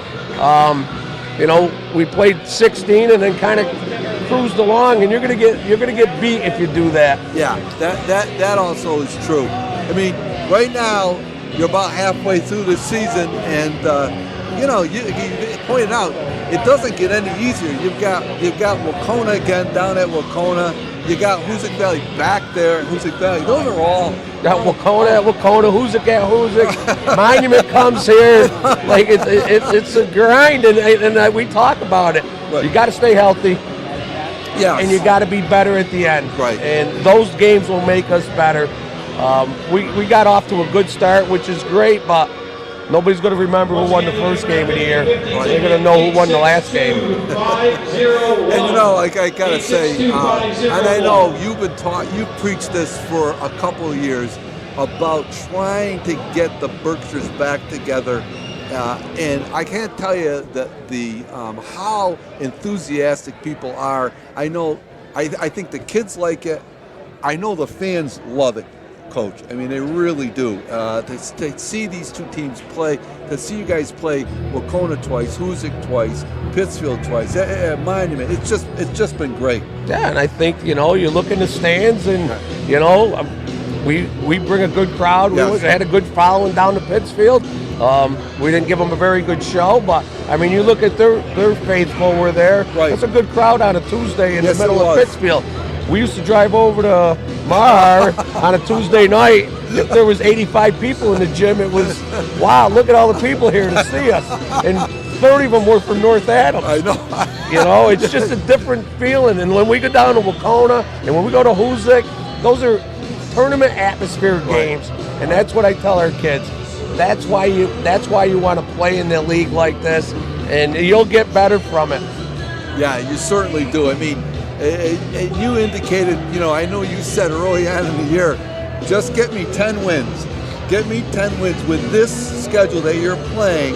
[SPEAKER 5] We played 16 and then kind of cruised along, and you're gonna get beat if you do that.
[SPEAKER 4] Yeah, that also is true. I mean, right now you're about halfway through the season, and you pointed out, it doesn't get any easier. You've got Wacona again down at Wacona. You got Hoosac Valley back there at Hoosac Valley. Those are all.
[SPEAKER 5] Got Wacona at Wacona, Hoosac at Hoosac. Monument comes here. Like it's a grind, and we talk about it.
[SPEAKER 4] Right.
[SPEAKER 5] You got to stay healthy.
[SPEAKER 4] Yes.
[SPEAKER 5] And you got to be better at the end.
[SPEAKER 4] Right.
[SPEAKER 5] And those games will make us better. We got off to a good start, which is great, but nobody's going to remember who won the first game of the year. They're going to know who won the last game.
[SPEAKER 4] And I got to say, and I know you've preached this for a couple of years about trying to get the Berkshires back together. And I can't tell you the how enthusiastic people are. I know, I think the kids like it. I know the fans love it, Coach. I mean, they really do. To see these two teams play, to see you guys play Wacona twice, Hoosac twice, Pittsfield twice, Monument. It's just been great.
[SPEAKER 5] Yeah, and I think you look in the stands, and we bring a good crowd.
[SPEAKER 4] Yes.
[SPEAKER 5] We had a good following down to Pittsfield. We didn't give them a very good show, but I mean, you look at their faithful were there.
[SPEAKER 4] Right.
[SPEAKER 5] That's a good crowd on a Tuesday in
[SPEAKER 4] Yes,
[SPEAKER 5] the middle
[SPEAKER 4] it
[SPEAKER 5] of
[SPEAKER 4] was.
[SPEAKER 5] Pittsfield. We used to drive over to Mar on a Tuesday night. If there was 85 people in the gym, it was, wow, look at all the people here to see us. And 30 of them were from North Adams.
[SPEAKER 4] I know.
[SPEAKER 5] It's just a different feeling. And when we go down to Wacona and when we go to Hoosac, those are tournament atmosphere games. And that's what I tell our kids. That's why you want to play in the league like this, and you'll get better from it.
[SPEAKER 4] Yeah, you certainly do. I mean, and you indicated, I know you said early on in the year, just get me 10 wins. Get me 10 wins with this schedule that you're playing.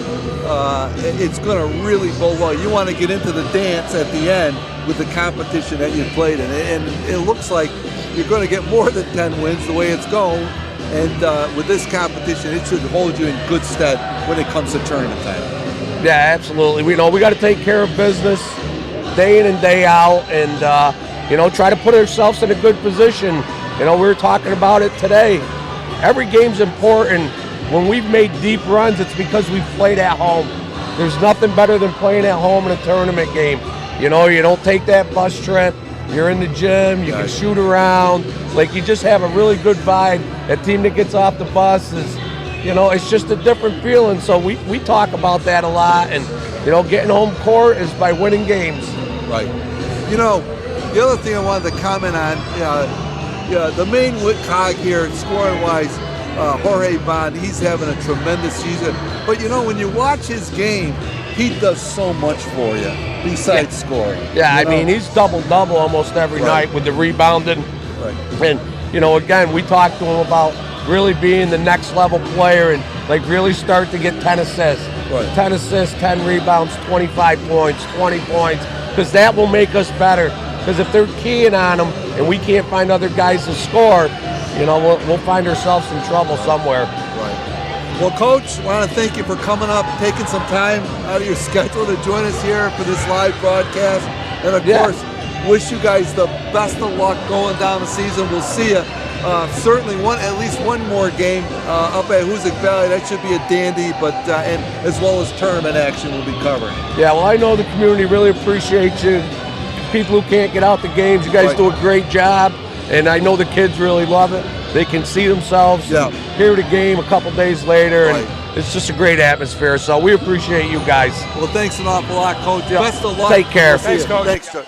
[SPEAKER 4] It's going to really bode well. You want to get into the dance at the end with the competition that you played in. And it looks like you're going to get more than 10 wins the way it's going. And with this competition, it should hold you in good stead when it comes to tournament time.
[SPEAKER 5] Yeah, absolutely. We got to take care of business day in and day out, and try to put ourselves in a good position. We were talking about it today. Every game's important. When we've made deep runs, it's because we've played at home. There's nothing better than playing at home in a tournament game. You know, you don't take that bus trip. You're in the gym. You can shoot around. Like, you just have a really good vibe. That team that gets off the bus is, you know, it's just a different feeling. So we talk about that a lot. And, you know, getting home court is by winning games.
[SPEAKER 4] Right. You know, the other thing I wanted to comment on, the main cog here, scoring-wise, Jorge Bond, he's having a tremendous season. But, you know, when you watch his game, he does so much for you besides scoring.
[SPEAKER 5] Yeah, I mean, he's double-double almost every night with the rebounding.
[SPEAKER 4] Right.
[SPEAKER 5] And, you know, again, we talked to him about really being the next level player and, like, really start to get 10 assists.
[SPEAKER 4] Right.
[SPEAKER 5] 10 assists, 10 rebounds, 25 points, 20 points, because that will make us better. Because if they're keying on him and we can't find other guys to score, you know, we'll find ourselves in trouble somewhere.
[SPEAKER 4] Right. Well, Coach, I want to thank you for coming up, taking some time out of your schedule to join us here for this live broadcast. And, of course, wish you guys the best of luck going down the season. We'll see you. Certainly at least one more game up at Hoosac Valley. That should be a dandy, but and as well as tournament action will be covered.
[SPEAKER 5] Yeah, well, I know the community really appreciates you. People who can't get out the games, you guys do a great job, and I know the kids really love it. They can see themselves hear the game a couple days later, and it's just a great atmosphere. So we appreciate you guys.
[SPEAKER 4] Well, thanks an awful lot, Coach. Best of luck.
[SPEAKER 5] Take care.
[SPEAKER 2] Thanks, Coach.
[SPEAKER 1] Thanks, Coach.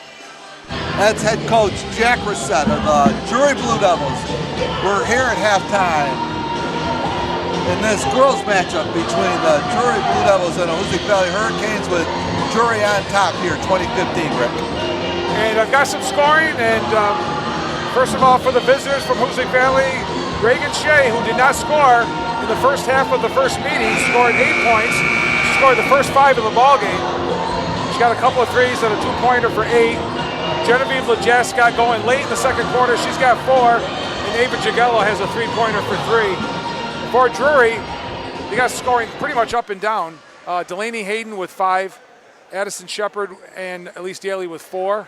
[SPEAKER 1] That's head coach Jack Reset of the Drury Blue Devils. We're here at halftime in this girls matchup between the Drury Blue Devils and the Hoosac Valley Hurricanes with Drury on top here, 2015, Rick.
[SPEAKER 2] And I've got some scoring, and first of all, for the visitors from Hoosac Valley, Reagan Shea, who did not score in the first half of the first meeting, scored 8 points. She scored the first 5 in the ballgame. She got a couple of threes and a 2-pointer for 8. Genevieve Lejes got going late in the second quarter. She's got 4. And Ava Jagello has a 3-pointer for 3. For Drury, they got scoring pretty much up and down. Delaney Hayden with 5. Addison Shepard and Elise Daly with 4.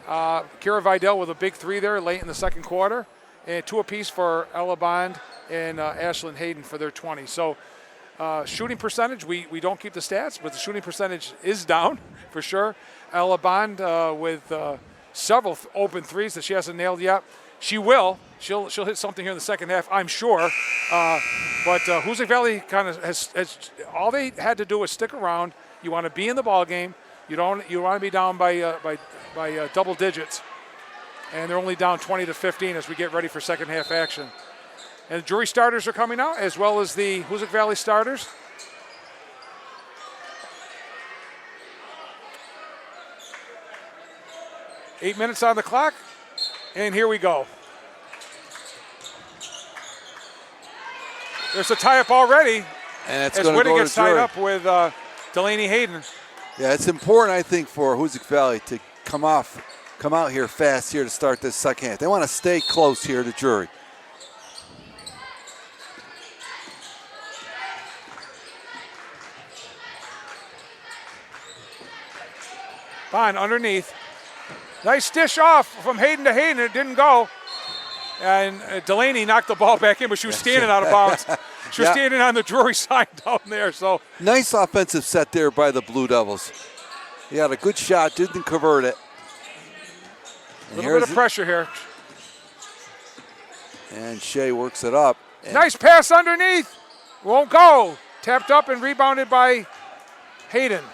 [SPEAKER 2] Kira Vidal with a big 3 there late in the second quarter. And 2 apiece for Ella Bond and Ashlyn Hayden for their 20. So shooting percentage, we don't keep the stats, but the shooting percentage is down for sure. Ella Bond with several open threes that she hasn't nailed yet. She will. She'll hit something here in the second half, I'm sure. But Hoosac Valley kind of has all they had to do was stick around. You want to be in the ball game. You want to be down by double digits, and they're only down 20-15 as we get ready for second half action. And the Drury starters are coming out as well as the Hoosac Valley starters. Eight minutes on the clock, and here we go. There's a tie-up already,
[SPEAKER 1] and it's
[SPEAKER 2] as
[SPEAKER 1] going to
[SPEAKER 2] Whitty
[SPEAKER 1] go
[SPEAKER 2] gets
[SPEAKER 1] to Drury.
[SPEAKER 2] tied up with Delaney Hayden.
[SPEAKER 1] Yeah, it's important, I think, for Hoosac Valley to come out here fast here to start this second half. They want to stay close here to Drury.
[SPEAKER 2] Bond underneath. Nice dish off from Hayden to Hayden. It didn't go. And Delaney knocked the ball back in, but she was standing out of bounds. She was standing on the Drury side down there. So
[SPEAKER 1] nice offensive set there by the Blue Devils. He had a good shot, didn't convert it.
[SPEAKER 2] A little bit of pressure here.
[SPEAKER 1] And Shea works it up.
[SPEAKER 2] Nice pass underneath. Won't go. Tapped up and rebounded by Hayden.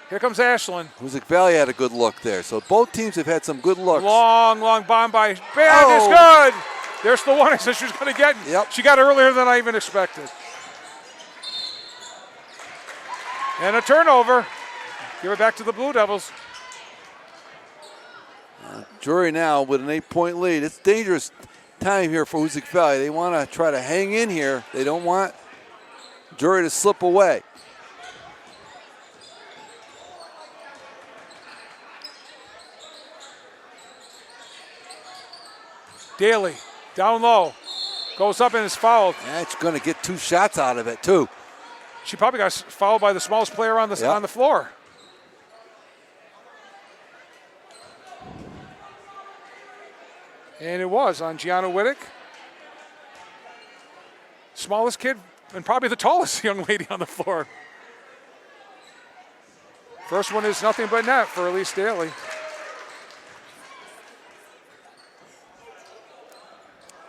[SPEAKER 2] Here comes Ashlyn.
[SPEAKER 1] Hoosac Valley had a good look there. So both teams have had some good looks.
[SPEAKER 2] Long bomb by Band is good. There's the one I said she was going to get.
[SPEAKER 1] Yep.
[SPEAKER 2] She got earlier than I even expected. And a turnover. Give it back to the Blue Devils.
[SPEAKER 1] Drury now with an 8-point lead. It's dangerous time here for Hoosac Valley. They want to try to hang in here. They don't want Drury to slip away.
[SPEAKER 2] Daly, down low, goes up and is fouled.
[SPEAKER 1] That's going to get 2 shots out of it, too.
[SPEAKER 2] She probably got fouled by the smallest player on the floor. And it was on Gianna Wittick. Smallest kid and probably the tallest young lady on the floor. First one is nothing but net for Elise Daly.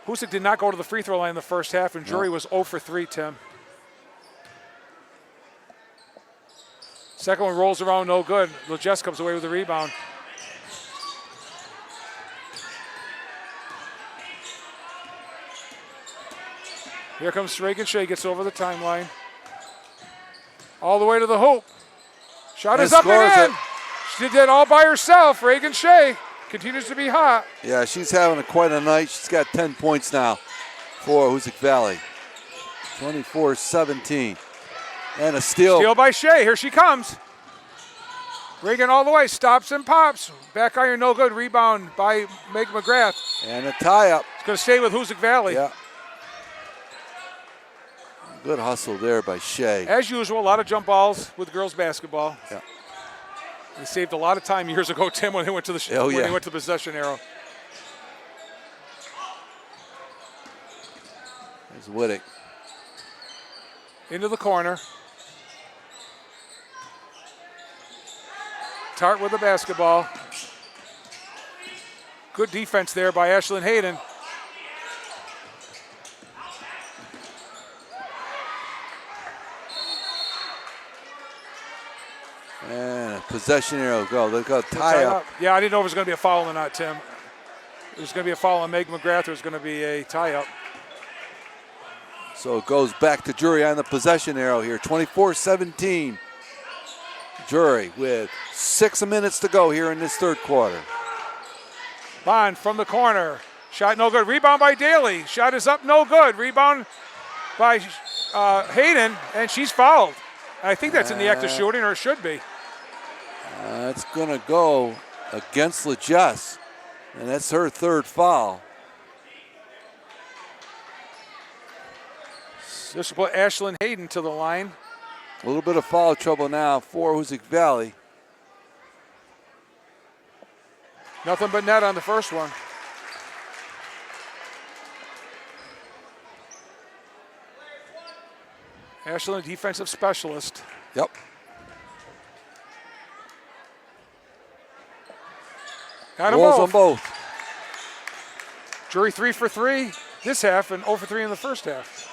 [SPEAKER 2] Hoosac did not go to the free throw line in the first half, and Drury was 0 for 3, Tim. Second one rolls around, no good. LeJess comes away with the rebound. Here comes Reagan Shea, gets over the timeline. All the way to the hoop. Shot is up and in. She did that all by herself. Reagan Shea continues to be hot.
[SPEAKER 1] Yeah, she's having quite a night. She's got 10 points now for Hoosac Valley. 24-17. And a steal.
[SPEAKER 2] Steal by Shea. Here she comes. Reagan all the way. Stops and pops. Back iron, no good. Rebound by Meg McGrath.
[SPEAKER 1] And a tie-up.
[SPEAKER 2] It's going to stay with Hoosac Valley.
[SPEAKER 1] Yeah. Good hustle there by Shea.
[SPEAKER 2] As usual, a lot of jump balls with girls basketball.
[SPEAKER 1] Yeah.
[SPEAKER 2] They saved a lot of time years ago, Tim, when they went to the when they went to the possession arrow.
[SPEAKER 1] There's Whittick.
[SPEAKER 2] Into the corner. Tart with the basketball. Good defense there by Ashlyn Hayden.
[SPEAKER 1] And a possession arrow go. They've got a tie up.
[SPEAKER 2] Yeah, I didn't know if it was going to be a foul or not, Tim. It was going to be a foul on Meg McGrath. There was going to be a tie up.
[SPEAKER 1] So it goes back to Drury on the possession arrow here. 24-17. Drury with 6 minutes to go here in this third quarter.
[SPEAKER 2] Bond from the corner. Shot no good. Rebound by Daly. Shot is up, no good. Rebound by Hayden, and she's fouled. I think that's in the act of shooting, or it should be.
[SPEAKER 1] It's going to go against LeJess, and that's her third foul.
[SPEAKER 2] This will put Ashlyn Hayden to the line.
[SPEAKER 1] A little bit of foul trouble now for Hoosac Valley.
[SPEAKER 2] Nothing but net on the first one. Ashlyn, defensive specialist.
[SPEAKER 1] Yep.
[SPEAKER 2] Got them
[SPEAKER 1] Rolls
[SPEAKER 2] both.
[SPEAKER 1] on both.
[SPEAKER 2] Drury 3 for 3 this half and 0 for 3 in the first half.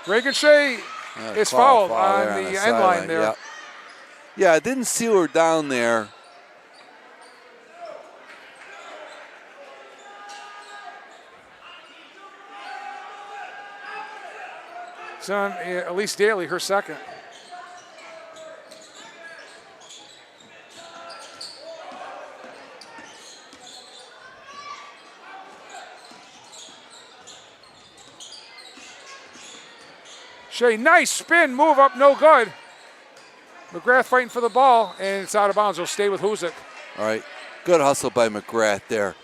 [SPEAKER 2] Reagan Shea is fouled on the end line there.
[SPEAKER 1] Yep. Yeah, I didn't seal her down there.
[SPEAKER 2] It's on Elise Daly, her second. Shea, nice spin, move up, no good. McGrath fighting for the ball, and it's out of bounds. It'll stay with Hoosac.
[SPEAKER 1] All right, good hustle by McGrath there.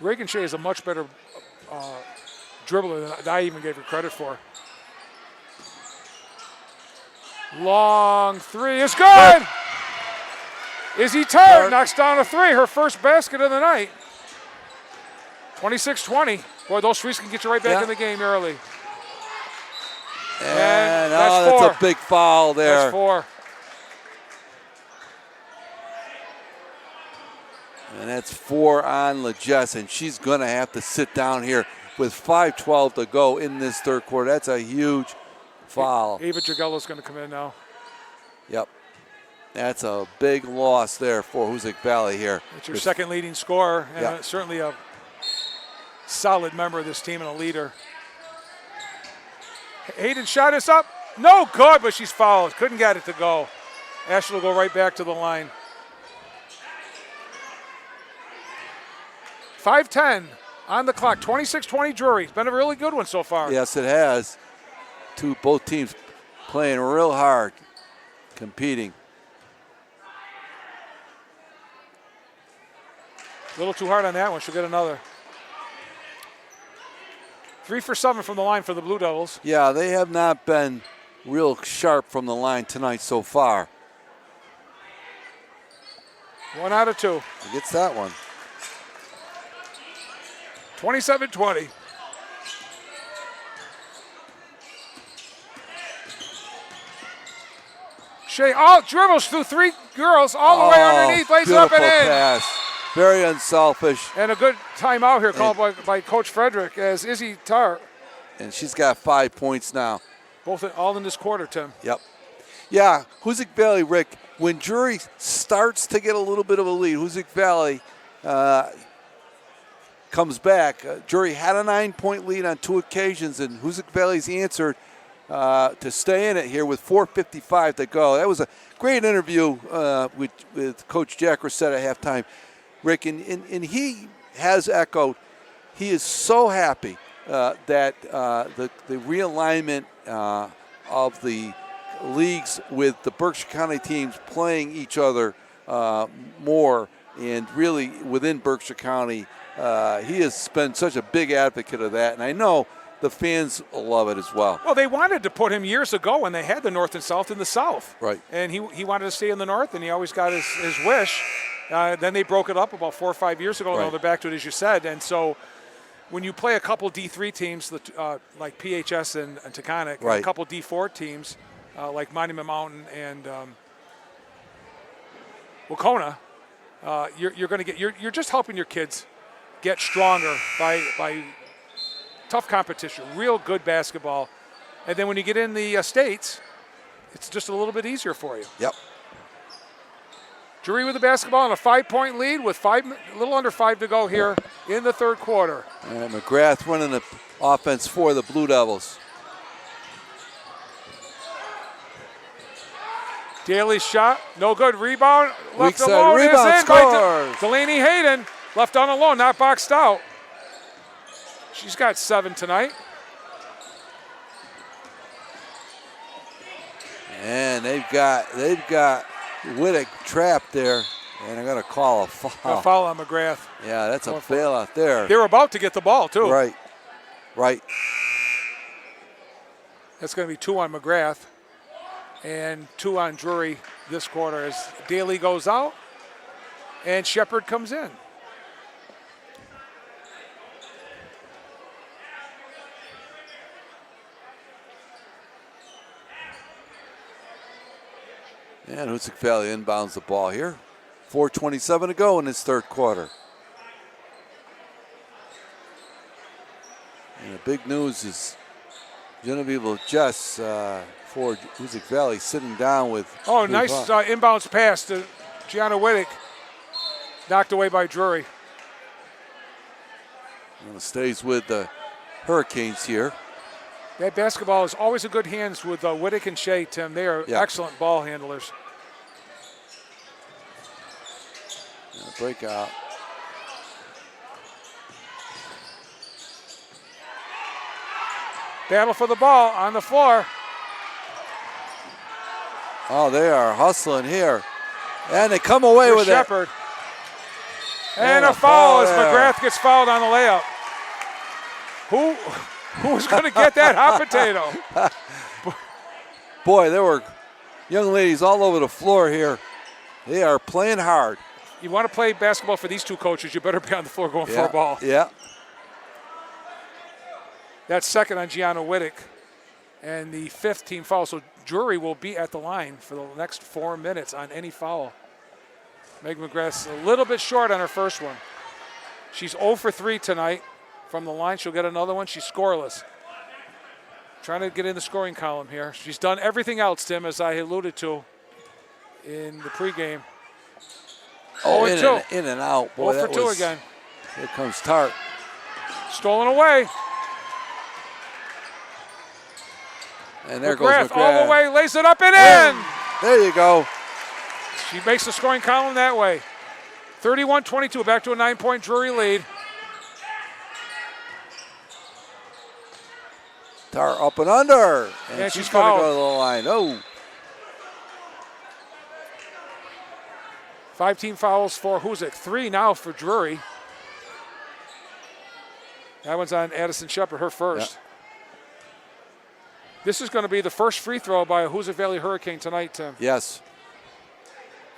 [SPEAKER 2] Reagan Shea is a much better dribbler than I even gave her credit for. Long three is good. Izzy Tart knocks down a three, her first basket of the night. 26-20. Boy, those threes can get you right back in the game early.
[SPEAKER 1] And
[SPEAKER 2] that's four.
[SPEAKER 1] That's a big foul there.
[SPEAKER 2] That's 4.
[SPEAKER 1] And that's 4 on LeJess, and she's going to have to sit down here with 5:12 to go in this third quarter. That's a huge foul.
[SPEAKER 2] Ava Jagello's going to come in now.
[SPEAKER 1] Yep. That's a big loss there for Hoosac Valley here.
[SPEAKER 2] It's your second leading scorer, and certainly a solid member of this team and a leader. Hayden shot us up. No good, but she's fouled. Couldn't get it to go. Ashley will go right back to the line. 5:10 on the clock. 26-20 Drury. It's been a really good one so far.
[SPEAKER 1] Yes, it has. Both teams playing real hard, competing.
[SPEAKER 2] A little too hard on that one. She'll get another. 3 for 7 from the line for the Blue Devils.
[SPEAKER 1] Yeah, they have not been real sharp from the line tonight so far.
[SPEAKER 2] 1 out of 2.
[SPEAKER 1] He gets that one.
[SPEAKER 2] 27-20. Shea dribbles through 3 girls all the way underneath, lays it up and
[SPEAKER 1] beautiful
[SPEAKER 2] in.
[SPEAKER 1] pass. Very unselfish.
[SPEAKER 2] And a good timeout here called by Coach Frederick as Izzy Tarr.
[SPEAKER 1] And she's got 5 points now.
[SPEAKER 2] All in this quarter, Tim.
[SPEAKER 1] Yep. Yeah, Hoosac Valley, Rick, when Drury starts to get a little bit of a lead, Hoosac Valley comes back. Drury had a 9-point lead on 2 occasions, and Hoosac Valley's answered to stay in it here with 4:55 to go. That was a great interview with Coach Jack Rossett at halftime, Rick, and he has echoed. He is so happy that the realignment of the leagues with the Berkshire County teams playing each other more, and really within Berkshire County, he has been such a big advocate of that, and I know the fans love it as well.
[SPEAKER 2] Well, they wanted to put him years ago when they had the North and South in the South.
[SPEAKER 1] Right.
[SPEAKER 2] And he wanted to stay in the North, and he always got his wish. Then they broke it up about 4 or 5 years ago.
[SPEAKER 1] Right.
[SPEAKER 2] Now they're back to it, as you said. And so when you play a couple D3 teams like PHS and Taconic,
[SPEAKER 1] right,
[SPEAKER 2] and a couple D4 teams like Monument Mountain and Wacona, you're going to get you're just helping your kids get stronger by tough competition, real good basketball. And then when you get in the States, it's just a little bit easier for you.
[SPEAKER 1] Yep.
[SPEAKER 2] Drury with the basketball and a 5-point lead with a little under 5 to go here in the third quarter.
[SPEAKER 1] And McGrath running the offense for the Blue Devils.
[SPEAKER 2] Daly's shot, no good. Rebound, left
[SPEAKER 1] Weak side
[SPEAKER 2] alone.
[SPEAKER 1] rebound,
[SPEAKER 2] is in
[SPEAKER 1] scores.
[SPEAKER 2] by Delaney Hayden, left on alone, not boxed out. She's got 7 tonight.
[SPEAKER 1] And they've got Whittick trapped there, and they're going to call a foul.
[SPEAKER 2] A foul on McGrath.
[SPEAKER 1] Yeah, that's a fail out there.
[SPEAKER 2] They were about to get the ball, too.
[SPEAKER 1] Right.
[SPEAKER 2] That's going to be 2 on McGrath and 2 on Drury this quarter as Daly goes out and Shepard comes in.
[SPEAKER 1] And Hoosac Valley inbounds the ball here. 4:27 to go in this third quarter. And the big news is Genevieve Jess for Hoosac Valley sitting down with.
[SPEAKER 2] Oh, nice inbounds pass to Gianna Whittick. Knocked away by Drury.
[SPEAKER 1] And stays with the Hurricanes here.
[SPEAKER 2] That basketball is always in good hands with Whittick and Shea, Tim. They are excellent ball handlers.
[SPEAKER 1] And a breakout.
[SPEAKER 2] Battle for the ball on the floor.
[SPEAKER 1] Oh, they are hustling here. And they come away with
[SPEAKER 2] Shepard. And
[SPEAKER 1] a
[SPEAKER 2] a foul as
[SPEAKER 1] there.
[SPEAKER 2] McGrath gets fouled on the layup. Who's going to get that hot potato?
[SPEAKER 1] Boy, there were young ladies all over the floor here. They are playing hard.
[SPEAKER 2] You want to play basketball for these two coaches, you better be on the floor going for a ball.
[SPEAKER 1] Yeah.
[SPEAKER 2] That's second on Gianna Whittick. And the 5th team foul. So Drury will be at the line for the next 4 minutes on any foul. Meg McGrath's a little bit short on her first one. She's 0 for 3 tonight. From the line, she'll get another one. She's scoreless. Trying to get in the scoring column here. She's done everything else, Tim, as I alluded to in the pregame.
[SPEAKER 1] Oh,
[SPEAKER 2] 0-2.
[SPEAKER 1] in and out. Boy,
[SPEAKER 2] 0 for 2 again.
[SPEAKER 1] Here comes Tart.
[SPEAKER 2] Stolen away.
[SPEAKER 1] And there goes McGrath.
[SPEAKER 2] All the way, lays it up and in.
[SPEAKER 1] There you go.
[SPEAKER 2] She makes the scoring column that way. 31-22, back to a 9-point Drury lead.
[SPEAKER 1] Tart up and under. And she's going to
[SPEAKER 2] fouled.
[SPEAKER 1] go to the line. Oh.
[SPEAKER 2] 5 team fouls for Hoosac. 3 now for Drury. That one's on Addison Shepard, her first.
[SPEAKER 1] Yeah.
[SPEAKER 2] This is going to be the first free throw by a Hoosac Valley Hurricane tonight, Tim.
[SPEAKER 1] Yes.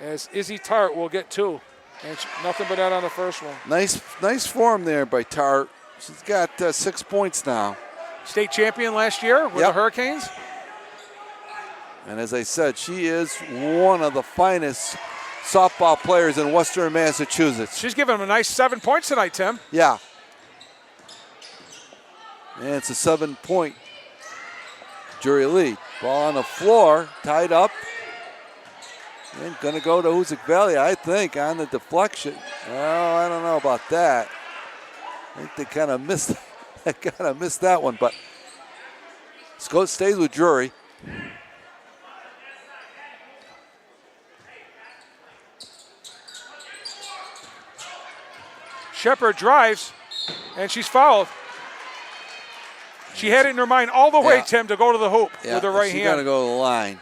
[SPEAKER 2] As Izzy Tart will get 2. And nothing but that on the first one.
[SPEAKER 1] Nice form there by Tart. She's got 6 points now.
[SPEAKER 2] State champion last year with the Hurricanes.
[SPEAKER 1] And as I said, she is one of the finest softball players in Western Massachusetts.
[SPEAKER 2] She's giving them a nice 7 points tonight, Tim.
[SPEAKER 1] Yeah. And it's a 7-point Drury lead. Ball on the floor, tied up. And going to go to Hoosac Valley, I think, on the deflection. Well, I don't know about that. I think they kind of missed that one, but stays with Drury.
[SPEAKER 2] Shepard drives, and she's fouled. She had it in her mind all the way, Tim, to go to the hoop with her right hand.
[SPEAKER 1] She's got to go to the line.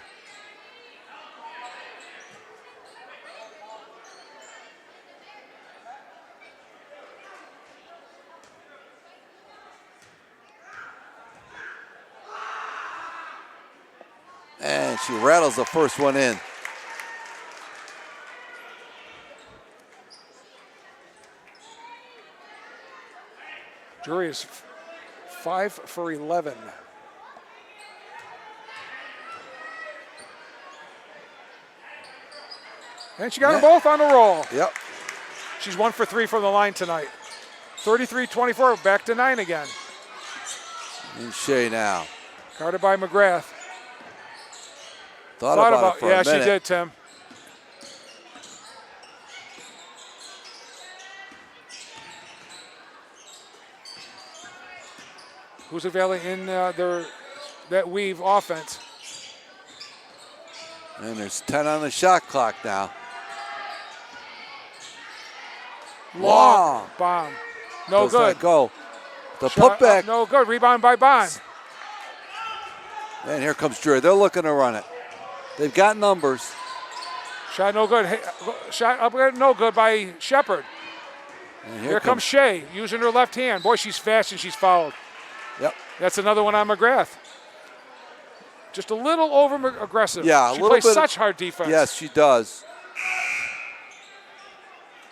[SPEAKER 1] And she rattles the first one in.
[SPEAKER 2] Drury is 5 for 11. And she got them both on the roll.
[SPEAKER 1] Yep.
[SPEAKER 2] She's 1 for 3 from the line tonight. 33-24, back to 9 again.
[SPEAKER 1] And Shea now.
[SPEAKER 2] Guarded by McGrath.
[SPEAKER 1] Thought about it for a minute.
[SPEAKER 2] Yeah, she did, Tim. Hoosac Valley in that weave offense.
[SPEAKER 1] And there's 10 on the shot clock now.
[SPEAKER 2] Long bomb. No good.
[SPEAKER 1] Go. The
[SPEAKER 2] Shot
[SPEAKER 1] putback.
[SPEAKER 2] up, no good. Rebound by Bond.
[SPEAKER 1] And here comes Drury. They're looking to run it. They've got numbers.
[SPEAKER 2] Shot no good. Shot up no good by Shepard.
[SPEAKER 1] And
[SPEAKER 2] here comes Shea using her left hand. Boy, she's fast and she's fouled.
[SPEAKER 1] Yep.
[SPEAKER 2] That's another one on McGrath. Just a little over aggressive.
[SPEAKER 1] Yeah,
[SPEAKER 2] she plays such hard defense.
[SPEAKER 1] Yes, she does.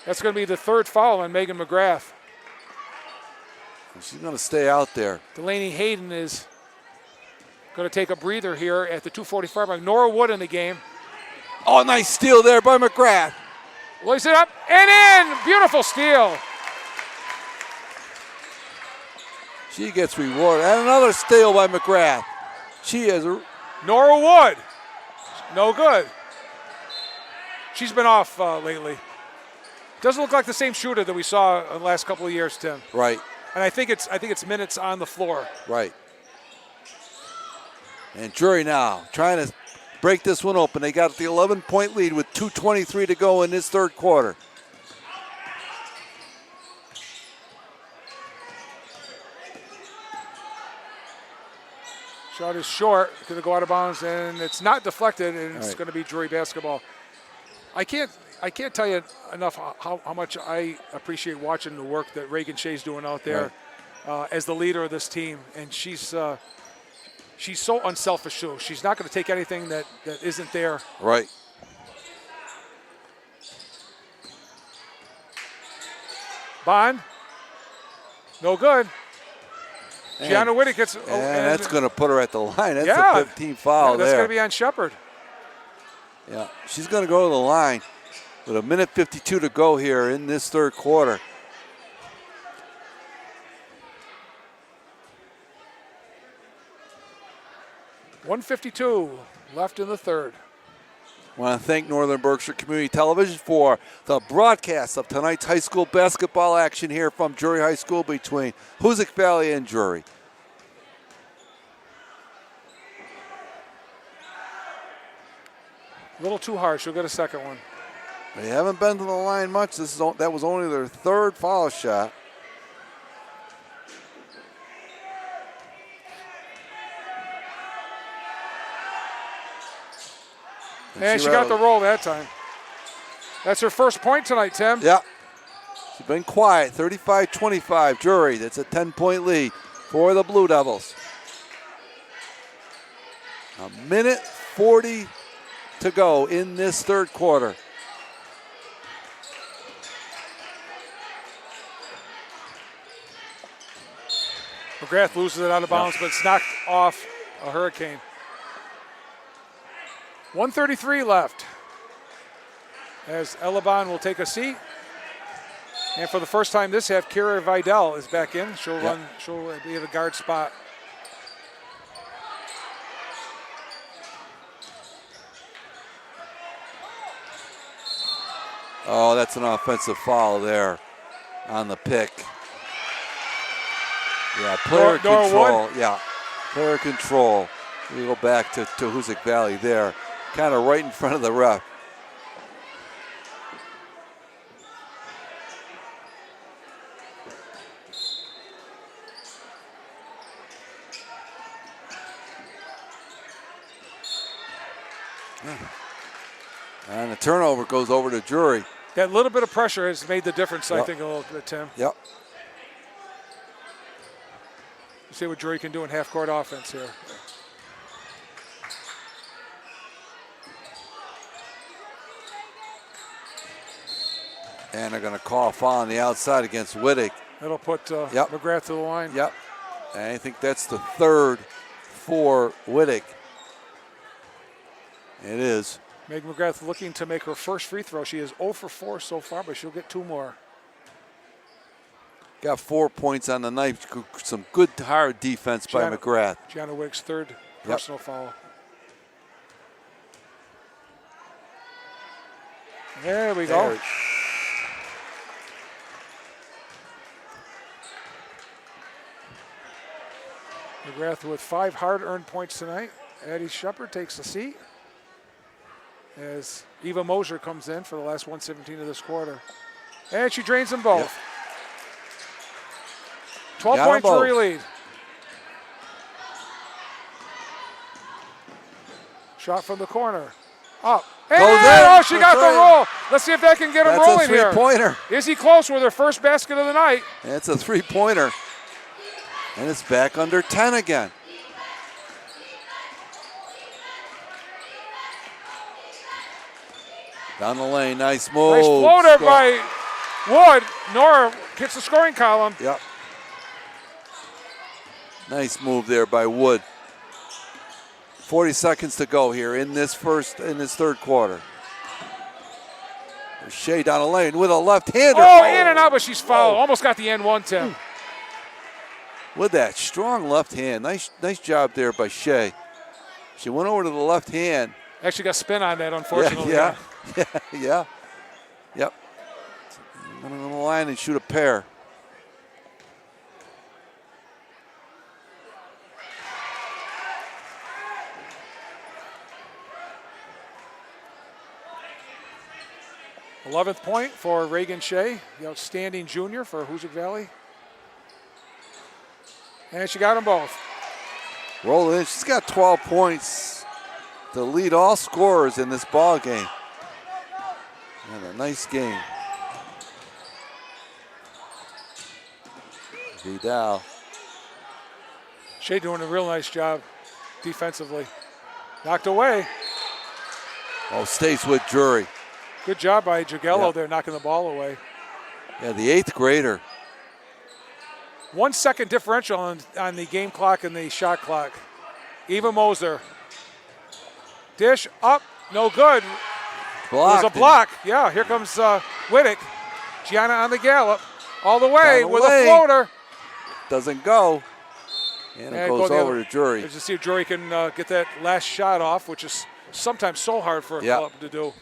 [SPEAKER 2] That's going to be the third foul on Megan McGrath.
[SPEAKER 1] She's going to stay out there.
[SPEAKER 2] Delaney Hayden is going to take a breather here at the 2:45 mark. Nora Wood in the game.
[SPEAKER 1] Oh, nice steal there by McGrath.
[SPEAKER 2] Lays it up and in. Beautiful steal.
[SPEAKER 1] She gets rewarded. And another steal by McGrath. She is.
[SPEAKER 2] Nora Wood. No good. She's been off lately. Doesn't look like the same shooter that we saw in the last couple of years, Tim.
[SPEAKER 1] Right.
[SPEAKER 2] And I think it's minutes on the floor.
[SPEAKER 1] Right. And Drury now trying to break this one open. They got the 11-point lead with 2:23 to go in this third quarter.
[SPEAKER 2] Shot is short, going to go out of bounds, and it's not deflected, and it's going to be Drury basketball. I can't tell you enough how much I appreciate watching the work that Reagan Shea's doing out there as the leader of this team, and she's so unselfish too. She's not going to take anything that isn't there.
[SPEAKER 1] Right.
[SPEAKER 2] Bond, no good. Gianna Whittick gets.
[SPEAKER 1] And that's going to put her at the line. That's a 15 foul
[SPEAKER 2] that's
[SPEAKER 1] there.
[SPEAKER 2] going to be on Shepard.
[SPEAKER 1] Yeah, she's going to go to the line with 1:52 to go here in this third quarter.
[SPEAKER 2] .152 left in the third.
[SPEAKER 1] I want to thank Northern Berkshire Community Television for the broadcast of tonight's high school basketball action here from Drury High School between Hoosac Valley and Drury.
[SPEAKER 2] A little too hard. She'll get a second one.
[SPEAKER 1] They haven't been to the line much. That was only their third foul shot.
[SPEAKER 2] And she got the roll that time. That's her first point tonight, Tim.
[SPEAKER 1] Yeah. She's been quiet. 35-25, Drury. That's a 10-point lead for the Blue Devils. 1:40 to go in this third quarter.
[SPEAKER 2] McGrath loses it out of bounds, but it's knocked off a Hurricane. 1:33 left. As Elaban will take a seat. And for the first time this half, Kira Vidal is back in. She'll run, she'll be at a guard spot.
[SPEAKER 1] Oh, that's an offensive foul there on the pick. Yeah, player control. Yeah, player control. We go back to Hoosac Valley there, kind of right in front of the ref. And the turnover goes over to Drury.
[SPEAKER 2] That little bit of pressure has made the difference, I think, a little bit, Tim.
[SPEAKER 1] Yep.
[SPEAKER 2] See what Drury can do in half-court offense here.
[SPEAKER 1] And they're going to call a foul on the outside against Wittig.
[SPEAKER 2] That'll put McGrath to the line.
[SPEAKER 1] Yep. And I think that's the third for Wittig. It is.
[SPEAKER 2] Meg McGrath looking to make her first free throw. She is 0 for 4 so far, but she'll get 2 more.
[SPEAKER 1] Got 4 points on the night. Some good hard defense by McGrath.
[SPEAKER 2] Gianna Wigg's third personal foul. There we go. McGrath with 5 hard-earned points tonight. Addie Shepard takes the seat as Eva Mosier comes in for the last 1:17 of this quarter. And she drains them both. 12-point Drury lead. Shot from the corner. Up. And she got the roll. Let's see if that can get him rolling here.
[SPEAKER 1] That's a three-pointer.
[SPEAKER 2] Is he close with her first basket of the night?
[SPEAKER 1] It's a three-pointer. And it's back under 10 again. Down the lane, nice move.
[SPEAKER 2] Nice floater by Wood. Nora hits the scoring column.
[SPEAKER 1] Yep. Nice move there by Wood. 40 seconds to go here in this third quarter. Shea down the lane with a left-hander.
[SPEAKER 2] Oh, in and out, but she's fouled. Almost got the N1, Tim.
[SPEAKER 1] With that strong left hand. Nice job there by Shea. She went over to the left hand.
[SPEAKER 2] Actually got spin on that, unfortunately.
[SPEAKER 1] Yeah. Yep. Went on the line and shoot a pair.
[SPEAKER 2] th point for Reagan Shea, the outstanding junior for Hoosac Valley. And she got them both.
[SPEAKER 1] Roll in. She's got 12 points to lead all scorers in this ball game. And a nice game. Vidal.
[SPEAKER 2] Shea doing a real nice job defensively. Knocked away.
[SPEAKER 1] Oh, stays with Drury.
[SPEAKER 2] Good job by Jagello there, knocking the ball away.
[SPEAKER 1] Yeah, the 8th grader.
[SPEAKER 2] 1 second differential on the game clock and the shot clock. Eva Moser. Dish up, no good.
[SPEAKER 1] Blocked.
[SPEAKER 2] There's a block. Yeah, here comes Wittig. Gianna on the gallop. All the way with a floater.
[SPEAKER 1] Doesn't go. And it goes over to Drury.
[SPEAKER 2] Just see if Drury can get that last shot off, which is sometimes so hard for a club to do.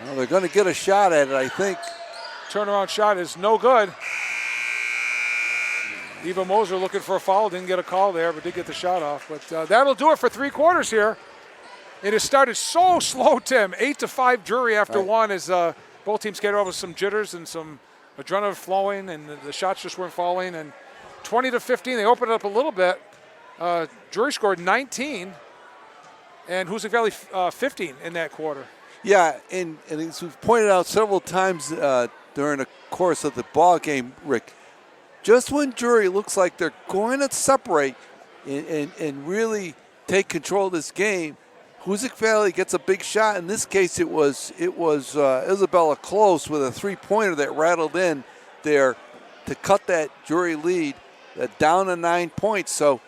[SPEAKER 1] Well, they're going to get a shot at it, I think.
[SPEAKER 2] Turnaround shot is no good. Eva Moser looking for a foul, didn't get a call there, but did get the shot off. But that'll do it for 3 quarters here. It has started so slow, Tim. 8-5 Drury after one as both teams get over some jitters and some adrenaline flowing, and the shots just weren't falling. And 20-15, they opened it up a little bit. Drury scored 19, and Hoosac Valley 15 in that quarter.
[SPEAKER 1] Yeah, and as we've pointed out several times during the course of the ball game, Rick, just when Drury looks like they're going to separate and really take control of this game, Hoosac Valley gets a big shot. In this case, it was Isabella Close with a three-pointer that rattled in there to cut that Drury lead down to 9 points. So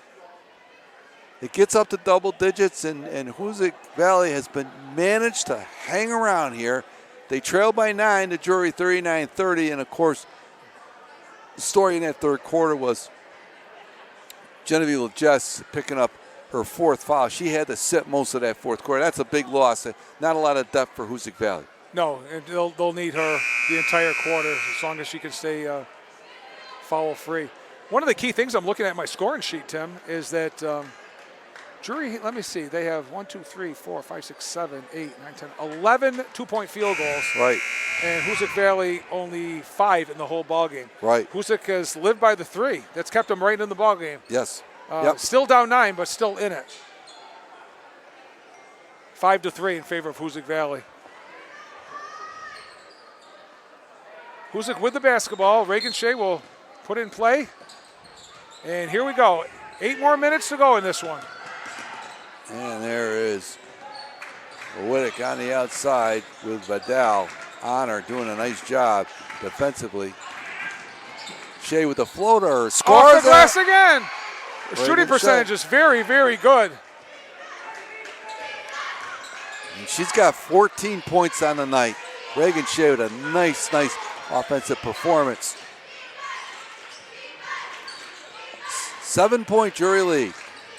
[SPEAKER 1] it gets up to double digits, and Hoosac Valley has been managed to hang around here. They trail by 9 to Drury 39-30, and of course, the story in that third quarter was Genevieve LeJess picking up her fourth foul. She had to sit most of that fourth quarter. That's a big loss. Not a lot of depth for Hoosac Valley.
[SPEAKER 2] No, and they'll need her the entire quarter as long as she can stay foul-free. One of the key things I'm looking at my scoring sheet, Tim, is that Drury, let me see, they have 1, 2, 3, 4, 5, 6, 7, 8, 9, 10, 11 two-point field goals.
[SPEAKER 1] Right.
[SPEAKER 2] And Hoosac Valley only 5 in the whole ballgame.
[SPEAKER 1] Right.
[SPEAKER 2] Hoosac has lived by the 3. That's kept them right in the ballgame.
[SPEAKER 1] Yes.
[SPEAKER 2] Still down 9, but still in it. 5-3 in favor of Hoosac Valley. Hoosac with the basketball. Reagan Shea will put in play. And here we go. 8 more minutes to go in this one.
[SPEAKER 1] And there is Wittick on the outside with Vidal on her, doing a nice job defensively. Shea with the floater. Scores
[SPEAKER 2] off the glass again. The
[SPEAKER 1] Reagan
[SPEAKER 2] shooting percentage
[SPEAKER 1] Shea.
[SPEAKER 2] is very, very good.
[SPEAKER 1] And she's got 14 points on the night. Reagan Shea with a nice offensive performance. 7-point Drury lead.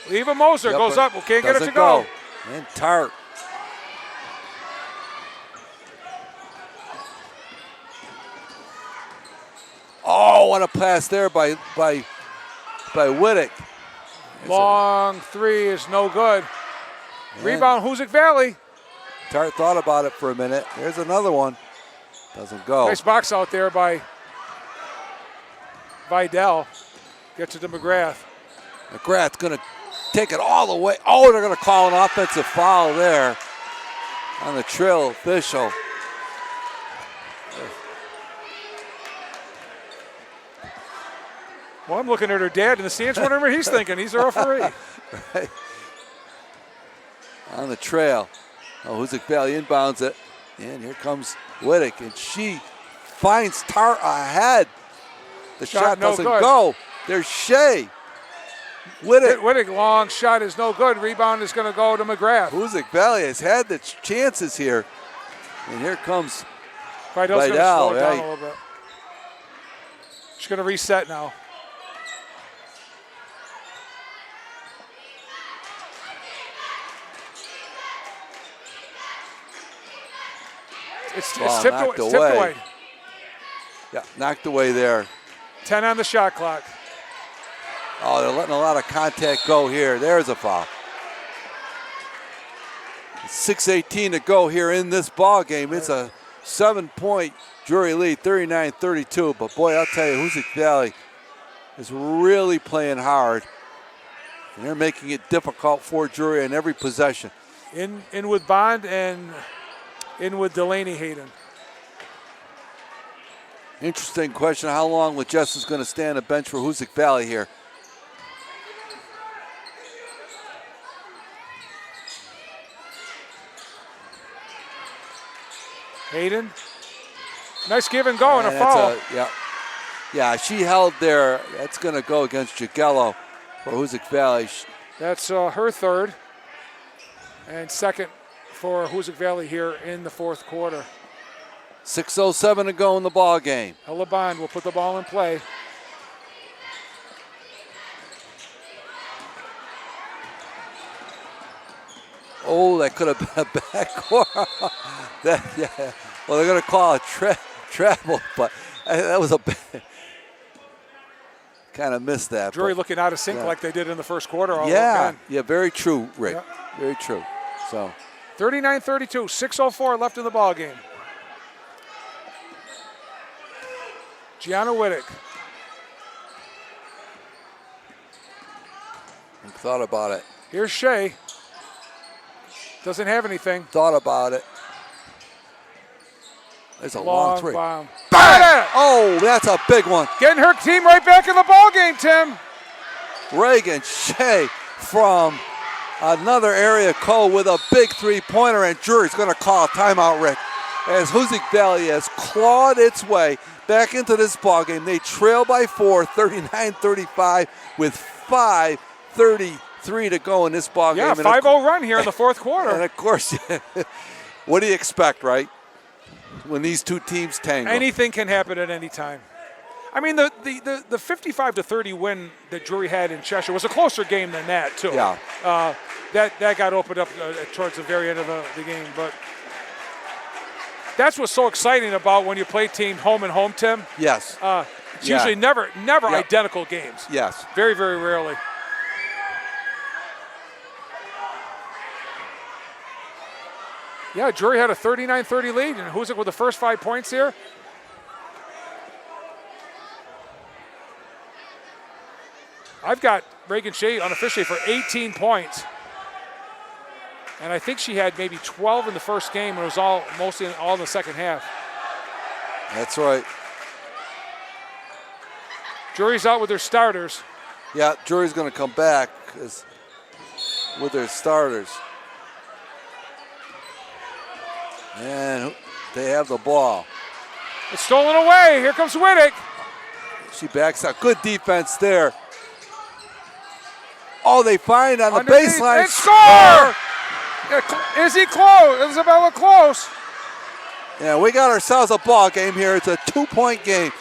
[SPEAKER 2] Eva Moser goes up. We can't get it to go.
[SPEAKER 1] And Tart. Oh, what a pass there by Wittick.
[SPEAKER 2] Long three is no good.
[SPEAKER 1] And
[SPEAKER 2] Rebound Hoosac Valley.
[SPEAKER 1] Tart thought about it for a minute. There's another one. Doesn't go.
[SPEAKER 2] Nice box out there by Vidal. Gets it to McGrath.
[SPEAKER 1] McGrath's going to take it all the way. Oh, they're going to call an offensive foul there on the trail official.
[SPEAKER 2] Well, I'm looking at her dad in the stands, wondering what he's thinking. He's a referee.
[SPEAKER 1] Right. On the trail. Oh, Hoosac Valley inbounds it. And here comes Wittick, and she finds Tart ahead. The shot
[SPEAKER 2] no
[SPEAKER 1] doesn't
[SPEAKER 2] good.
[SPEAKER 1] go. There's Shea.
[SPEAKER 2] Wittick, long shot is no good. Rebound is going to go to McGrath.
[SPEAKER 1] Hoosac Valley has had the chances here. And here comes
[SPEAKER 2] Vidal's going to
[SPEAKER 1] Vidal,
[SPEAKER 2] slow it down
[SPEAKER 1] right.
[SPEAKER 2] a little bit. She's going to reset now. It's tipped away.
[SPEAKER 1] Yeah, knocked away there.
[SPEAKER 2] 10 on the shot clock.
[SPEAKER 1] Oh, they're letting a lot of contact go here. There's a foul. 6:18 to go here in this ball game. It's a 7-point Drury lead, 39-32. But boy, I'll tell you, Hoosac Valley is really playing hard. And they're making it difficult for Drury in every possession.
[SPEAKER 2] In with Bond and in with Delaney Hayden.
[SPEAKER 1] Interesting question, how long LeJess is going to stay on the bench for Hoosac Valley here.
[SPEAKER 2] Hayden. Nice give and go and a foul.
[SPEAKER 1] Yeah, she held there. That's going to go against Jagello for Hoosac Valley.
[SPEAKER 2] That's her third and second for Hoosac Valley here in the fourth quarter.
[SPEAKER 1] 6:07 to go in the ball game.
[SPEAKER 2] Ella Bond will put the ball in play.
[SPEAKER 1] Oh, that could have been a backcourt. Well, they're going to call a travel, but that was a kind of missed that.
[SPEAKER 2] Drury looking out of sync like they did in the first quarter.
[SPEAKER 1] Yeah, very true, Rick. Yeah. Very true. So
[SPEAKER 2] 39-32, 6:04 left in the ball game. Gianna Wittick.
[SPEAKER 1] Thought about it.
[SPEAKER 2] Here's Shea. Doesn't have anything.
[SPEAKER 1] Thought about it. There's a long three.
[SPEAKER 2] Bomb.
[SPEAKER 1] Bang! Oh, that's a big one.
[SPEAKER 2] Getting her team right back in the ball game, Tim.
[SPEAKER 1] Reagan Shea from Another area code with a big three-pointer, and Drury's going to call a timeout, Rick, as Hoosac Valley has clawed its way back into this ballgame. They trail by 4, 39-35, with 5:33 to go in this ballgame.
[SPEAKER 2] Yeah, 5-0 run here in the fourth quarter.
[SPEAKER 1] And of course, what do you expect, right? When these two teams tangle.
[SPEAKER 2] Anything can happen at any time. I mean, the 55-30 win that Drury had in Cheshire was a closer game than that, too.
[SPEAKER 1] Yeah.
[SPEAKER 2] That got opened up towards the very end of the game. But that's what's so exciting about when you play team home and home, Tim.
[SPEAKER 1] Yes.
[SPEAKER 2] It's usually never
[SPEAKER 1] Yep.
[SPEAKER 2] identical games.
[SPEAKER 1] Yes.
[SPEAKER 2] Very, very rarely. Yeah, Drury had a 39-30 lead, and Hoosac with the first 5 points here. I've got Reagan Shea unofficially for 18 points. And I think she had maybe 12 in the first game, and it was mostly all in the second half.
[SPEAKER 1] That's right.
[SPEAKER 2] Drury's out with their starters.
[SPEAKER 1] Yeah, Drury's going to come back with their starters. And they have the ball.
[SPEAKER 2] It's stolen away. Here comes Whittick.
[SPEAKER 1] She backs out. Good defense there. Oh, they find on the
[SPEAKER 2] Underneath,
[SPEAKER 1] baseline.
[SPEAKER 2] and score! Is he close? Isabella close.
[SPEAKER 1] Yeah, we got ourselves a ball game here. It's a 2-point game.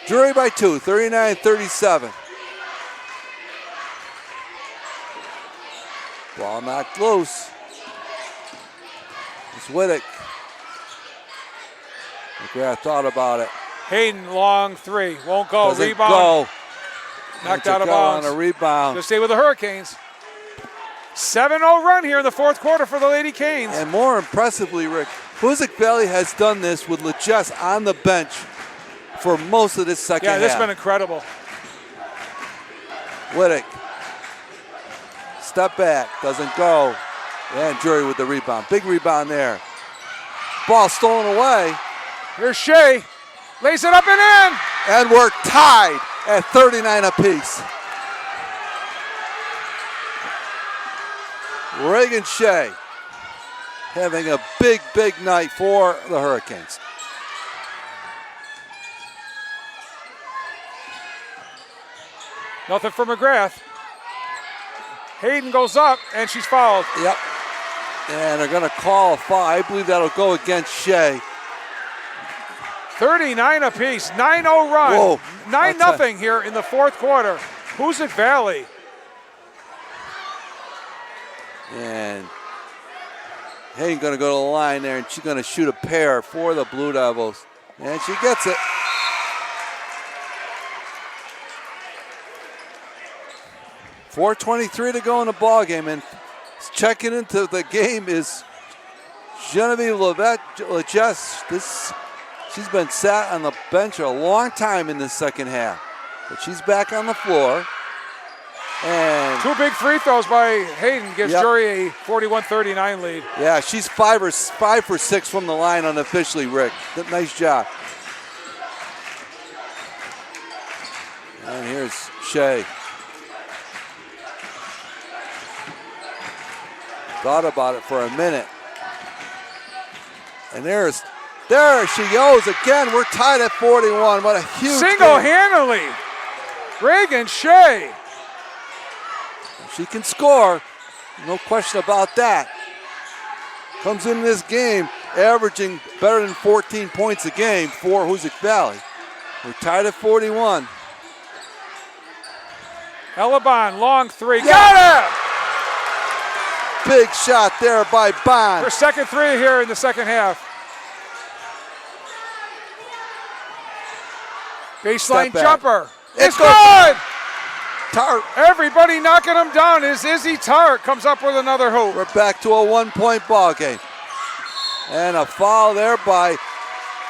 [SPEAKER 1] Drury by 2, 39-37. Ball knocked loose. It's Whittick. McGrath thought about it.
[SPEAKER 2] Hayden, long three. Won't go.
[SPEAKER 1] Doesn't
[SPEAKER 2] Rebound.
[SPEAKER 1] go.
[SPEAKER 2] Knocked
[SPEAKER 1] That's
[SPEAKER 2] out of
[SPEAKER 1] a goal
[SPEAKER 2] bounds.
[SPEAKER 1] on a rebound.
[SPEAKER 2] Gonna stay with the Hurricanes. 7-0 run here in the fourth quarter for the Lady Canes.
[SPEAKER 1] And more impressively, Rick, Hoosac Valley has done this with LeJess on the bench for most of this second half.
[SPEAKER 2] Yeah, this has been incredible.
[SPEAKER 1] Whittick. Step back. Doesn't go. And Drury with the rebound. Big rebound there. Ball stolen away.
[SPEAKER 2] Here's Shea. Lays it up and in.
[SPEAKER 1] And we're tied at 39 apiece. Reagan Shea having a big, big night for the Hurricanes.
[SPEAKER 2] Nothing for McGrath. Hayden goes up, and she's fouled.
[SPEAKER 1] Yep. And they're going to call a foul. I believe that'll go against Shea.
[SPEAKER 2] 39 apiece, 9-0 run.
[SPEAKER 1] Whoa.
[SPEAKER 2] 9-0 here in the fourth quarter. Hoosac Valley.
[SPEAKER 1] And Hayden going to go to the line there, and she's going to shoot a pair for the Blue Devils. And she gets it. .423 to go in the ball game, and checking into the game is Genevieve LeJess. She's been sat on the bench a long time in this second half, but she's back on the floor. And
[SPEAKER 2] 2 big free throws by Hayden gives Drury a 41-39 lead.
[SPEAKER 1] Yeah, she's 5 for 6 from the line unofficially, Rick. Nice job. And here's Shea. Thought about it for a minute. And there she goes again. We're tied at 41. What a huge
[SPEAKER 2] Single-handedly, Reagan Shea.
[SPEAKER 1] She can score. No question about that. Comes in this game averaging better than 14 points a game for Hoosac Valley. We're tied at 41.
[SPEAKER 2] Elabon, long three. Got it!
[SPEAKER 1] Big shot there by Bond.
[SPEAKER 2] Her second three here in the second half. Baseline jumper. It's good!
[SPEAKER 1] Tart.
[SPEAKER 2] Everybody knocking them down as Izzy Tart comes up with another hoop.
[SPEAKER 1] We're back to a 1-point ball game. And a foul there by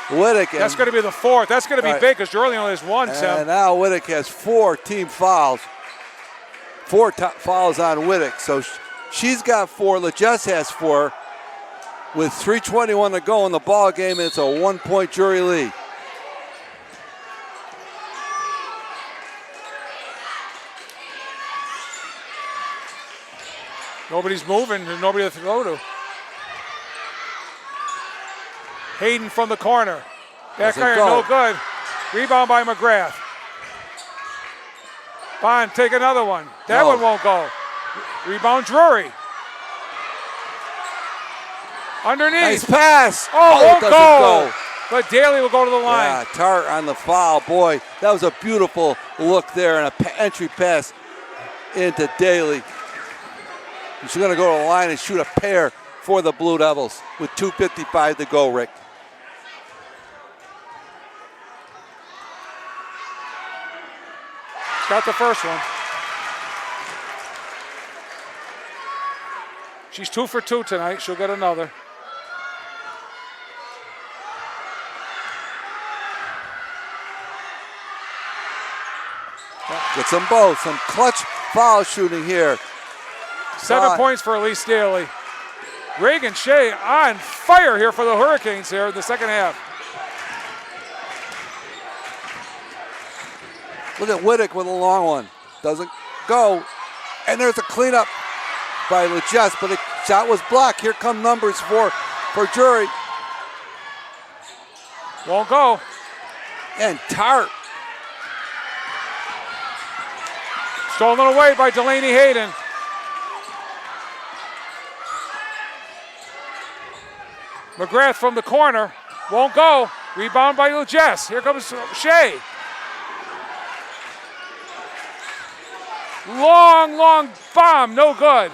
[SPEAKER 1] Whittick.
[SPEAKER 2] That's going to be the fourth. That's going to be big because Drury only has one, Tim.
[SPEAKER 1] And now Whittick has 4 team fouls. 4 fouls on Whittick. So she's got 4. LeJess has 4. With 3:21 to go in the ball game, it's a 1-point Drury lead.
[SPEAKER 2] Nobody's moving. There's nobody to throw to. Hayden from the corner. Back iron, no good. Rebound by McGrath. Bond, take another one. That one won't go. Rebound Drury. Underneath.
[SPEAKER 1] Nice pass.
[SPEAKER 2] Oh,
[SPEAKER 1] it
[SPEAKER 2] won't
[SPEAKER 1] doesn't
[SPEAKER 2] go. But Daly will go to the line.
[SPEAKER 1] Yeah, Tart on the foul. Boy, that was a beautiful look there and an entry pass into Daly. He's going to go to the line and shoot a pair for the Blue Devils with 2:55 to go, Rick.
[SPEAKER 2] Got the first one. She's 2 for 2 tonight. She'll get another.
[SPEAKER 1] Gets them both. Some clutch foul shooting here.
[SPEAKER 2] 7 points for Elise Daly. Reagan Shea on fire here for the Hurricanes here in the second half.
[SPEAKER 1] Look at Whittick with a long one. Doesn't go. And there's a cleanup by Legess, but the shot was blocked. Here come numbers for Drury.
[SPEAKER 2] Won't go.
[SPEAKER 1] And Tart.
[SPEAKER 2] Stolen away by Delaney Hayden. McGrath from the corner. Won't go. Rebound by Legess. Here comes Shea. Long bomb. No good.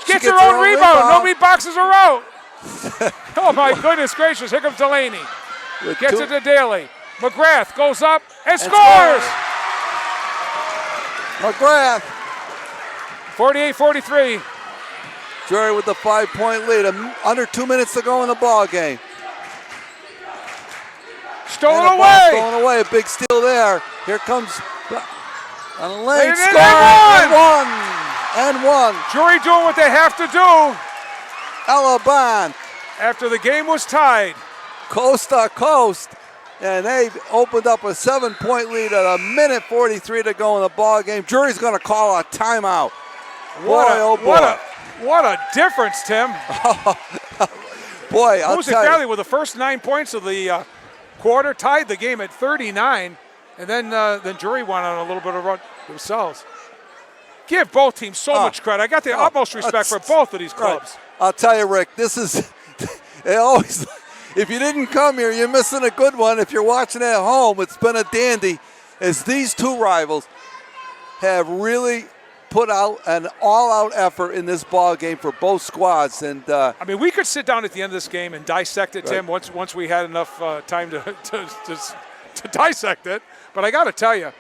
[SPEAKER 2] Gets her own rebound. Nobody boxes her out. Oh, my goodness gracious. Here comes Delaney. Gets it to Daly. McGrath goes up and scores.
[SPEAKER 1] McGrath.
[SPEAKER 2] 48-43.
[SPEAKER 1] Drury with the 5-point lead. Under 2 minutes to go in the ball game.
[SPEAKER 2] Stolen away.
[SPEAKER 1] Stolen away. A big steal there. Here comes on the lane.
[SPEAKER 2] Score.
[SPEAKER 1] And one.
[SPEAKER 2] Drury doing what they have to do.
[SPEAKER 1] Ella Bond.
[SPEAKER 2] After the game was tied.
[SPEAKER 1] Coast to coast. And they opened up a 7-point lead at 1:43 to go in the ball game. Drury's going to call a timeout.
[SPEAKER 2] What a difference, Tim.
[SPEAKER 1] Boy, I'll
[SPEAKER 2] Hoosac
[SPEAKER 1] tell
[SPEAKER 2] Valley
[SPEAKER 1] you.
[SPEAKER 2] with the first 9 points of the quarter, tied the game at 39, and then Drury went on a little bit of a run themselves. Give both teams so much credit. I got the utmost respect for both of these clubs.
[SPEAKER 1] Right. I'll tell you, Rick, this is it always. If you didn't come here, you're missing a good one. If you're watching at home, it's been a dandy, as these two rivals have really put out an all-out effort in this ball game for both squads. And
[SPEAKER 2] I mean, we could sit down at the end of this game and dissect it,
[SPEAKER 1] right.
[SPEAKER 2] Tim, once we had enough time to dissect it. But I got to tell you,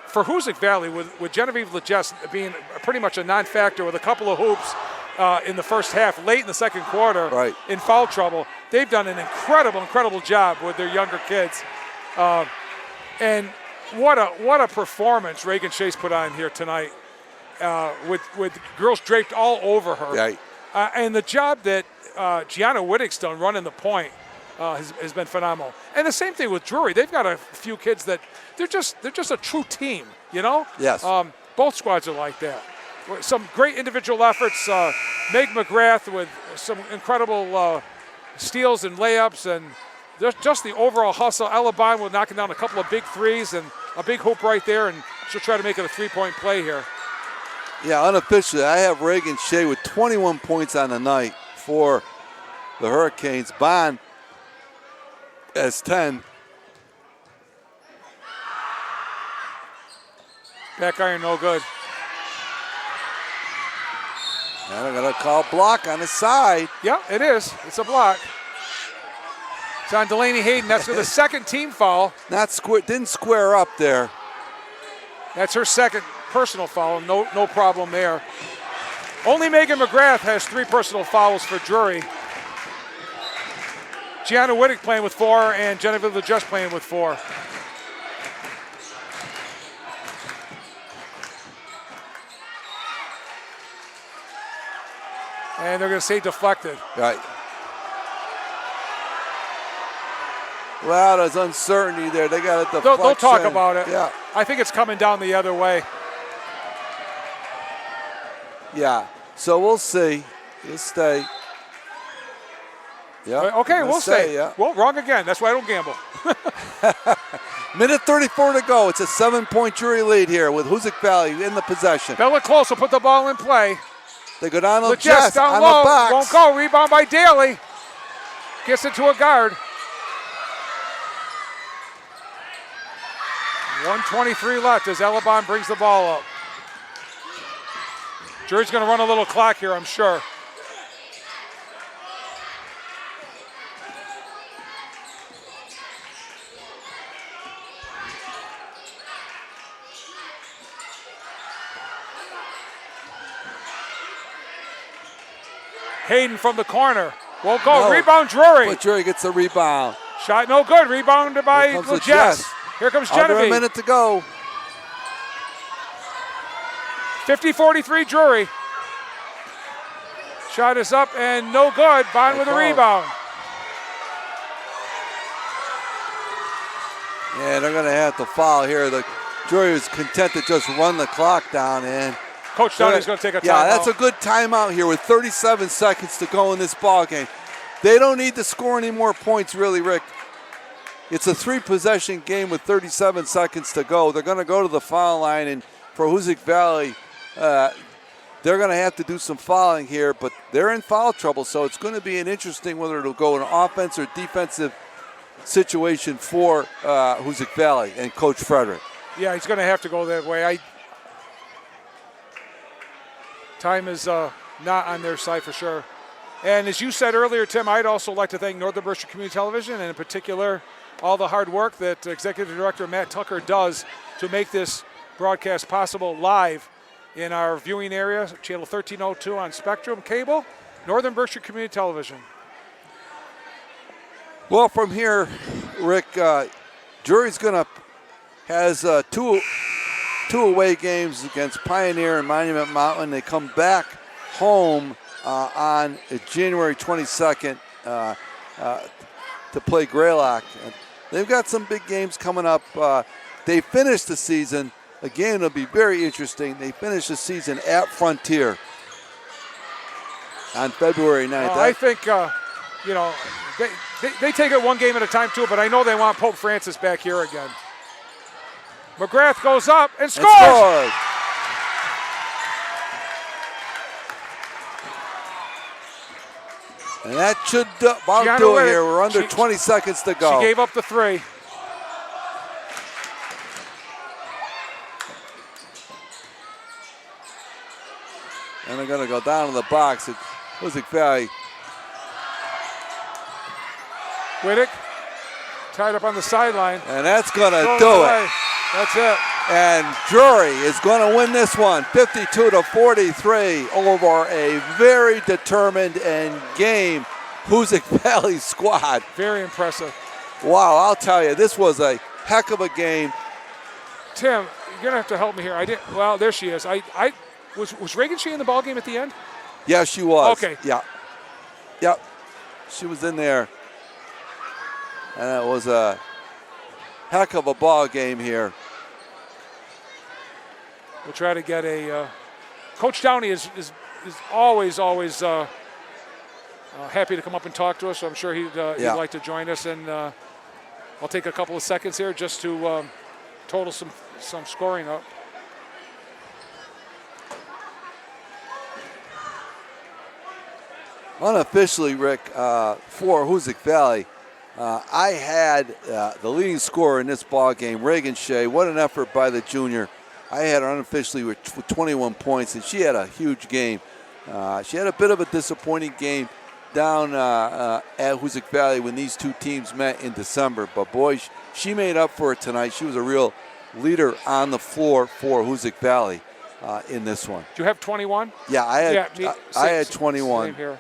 [SPEAKER 2] for Hoosac Valley, with Genevieve Legess being pretty much a non-factor with a couple of hoops in the first half, late in the second quarter,
[SPEAKER 1] right.
[SPEAKER 2] in foul trouble, they've done an incredible job with their younger kids. And what a performance Reagan Chase put on here tonight. With girls draped all over her.
[SPEAKER 1] Right.
[SPEAKER 2] And the job that Gianna Whittick's done running the point has been phenomenal. And the same thing with Drury. They've got a few kids that they're just a true team, you know?
[SPEAKER 1] Yes.
[SPEAKER 2] Both squads are like that. Some great individual efforts. Meg McGrath with some incredible steals and layups, and just the overall hustle. Ella Bond with knocking down a couple of big threes and a big hoop right there, and she'll try to make it a 3-point play here.
[SPEAKER 1] Yeah, unofficially, I have Reagan Shea with 21 points on the night for the Hurricanes. Bond has 10.
[SPEAKER 2] Back iron, no good.
[SPEAKER 1] And they're going to call block on the side.
[SPEAKER 2] Yeah, it is. It's a block. It's on Delaney Hayden. That's with the second team foul.
[SPEAKER 1] Didn't square up there.
[SPEAKER 2] That's her second personal foul. No problem there. Only Megan McGrath has 3 personal fouls for Drury. Gianna Whittick playing with 4, and Genevieve Legess playing with 4. And they're going to say deflected.
[SPEAKER 1] Right. Well, there's uncertainty there. They got a deflection.
[SPEAKER 2] They'll talk about it.
[SPEAKER 1] Yeah.
[SPEAKER 2] I think it's coming down the other way.
[SPEAKER 1] Yeah. So we'll see. He'll stay. Yeah.
[SPEAKER 2] Okay, we'll stay.
[SPEAKER 1] Yeah.
[SPEAKER 2] Well, wrong again. That's why I don't gamble.
[SPEAKER 1] Minute 34 to go. It's a 7-point Drury lead here with Hoosac Valley in the possession.
[SPEAKER 2] Bella Close will put the ball in play.
[SPEAKER 1] They go down to
[SPEAKER 2] Jess down
[SPEAKER 1] on
[SPEAKER 2] low.
[SPEAKER 1] the box.
[SPEAKER 2] Won't go. Rebound by Daly. Gets it to a guard. 1:23 left as Elabon brings the ball up. Drury's going to run a little clock here, I'm sure. Hayden from the corner. Won't go.
[SPEAKER 1] No.
[SPEAKER 2] Rebound Drury.
[SPEAKER 1] But Drury gets the rebound.
[SPEAKER 2] Shot no good. Rebounded by
[SPEAKER 1] Here comes
[SPEAKER 2] Jess. Here comes
[SPEAKER 1] Under
[SPEAKER 2] Genevieve.
[SPEAKER 1] a minute to go.
[SPEAKER 2] 50-43 Drury. Shot is up and no good. Bond with a rebound.
[SPEAKER 1] Yeah, they're going to have to foul here. The Drury is content to just run the clock down. And
[SPEAKER 2] Coach Downey's going to take a timeout.
[SPEAKER 1] Yeah, that's a good timeout here with 37 seconds to go in this ball game. They don't need to score any more points, really, Rick. It's a 3-possession game with 37 seconds to go. They're going to go to the foul line, and for Hoosac Valley, they're going to have to do some fouling here, but they're in foul trouble, so it's going to be an interesting whether it'll go an offense or defensive situation for Hoosac Valley and Coach Frederick.
[SPEAKER 2] Yeah, he's going to have to go that way. Time is not on their side for sure. And as you said earlier, Tim, I'd also like to thank Northern Berkshire Community Television, and in particular, all the hard work that Executive Director Matt Tucker does to make this broadcast possible live in our viewing area, channel 1302 on Spectrum Cable, Northern Berkshire Community Television.
[SPEAKER 1] Well, from here, Rick, Drury's has two away games against Pioneer and Monument Mountain. They come back home on January 22nd to play Greylock. And they've got some big games coming up. They finished the season. Again, it'll be very interesting. They finished the season at Frontier on February 9th.
[SPEAKER 2] I think, they take it one game at a time too, but I know they want Pope Francis back here again. McGrath goes up and scores!
[SPEAKER 1] And that should about do it here. We're under 20 seconds to go.
[SPEAKER 2] She gave up the three.
[SPEAKER 1] And they're going to go down to the box at Hoosac Valley.
[SPEAKER 2] Whittick tied up on the sideline.
[SPEAKER 1] And that's going to do it.
[SPEAKER 2] That's it.
[SPEAKER 1] And Drury is going to win this one 52-43 over a very determined and game Hoosac Valley squad.
[SPEAKER 2] Very impressive.
[SPEAKER 1] Wow, I'll tell you, this was a heck of a game.
[SPEAKER 2] Tim, you're going to have to help me here. Well, there she is. Was Reagan Shea in the ball game at the end?
[SPEAKER 1] Yeah, she was.
[SPEAKER 2] Okay.
[SPEAKER 1] Yeah. Yep. She was in there. And it was a heck of a ball game here.
[SPEAKER 2] We'll try to get a. Coach Downey is always happy to come up and talk to us. So I'm sure he'd like to join us. And I'll take a couple of seconds here just to total some scoring up.
[SPEAKER 1] Unofficially, Rick, for Hoosac Valley, I had the leading scorer in this ball game, Reagan Shea. What an effort by the junior. I had her unofficially with 21 points, and she had a huge game. She had a bit of a disappointing game down at Hoosac Valley when these two teams met in December. But, boy, she made up for it tonight. She was a real leader on the floor for Hoosac Valley in this one.
[SPEAKER 2] Do you have 21?
[SPEAKER 1] Yeah, I had 21.
[SPEAKER 2] Same here.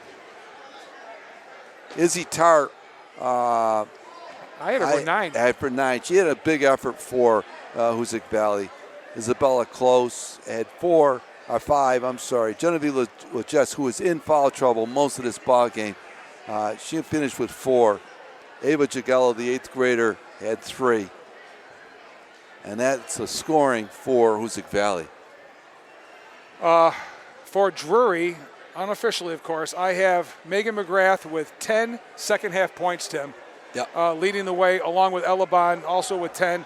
[SPEAKER 1] Izzy Tart.
[SPEAKER 2] I had her for 9.
[SPEAKER 1] I had for 9. She had a big effort for Hoosac Valley. Isabella Close had 5. Genevieve LaJess, who was in foul trouble most of this ball game, she finished with 4. Ava Jagello, the 8th grader, had 3. And that's the scoring for Hoosac Valley.
[SPEAKER 2] For Drury, unofficially, of course, I have Megan McGrath with 10 second-half points, Tim, leading the way, along with Ella Bond, also with 10.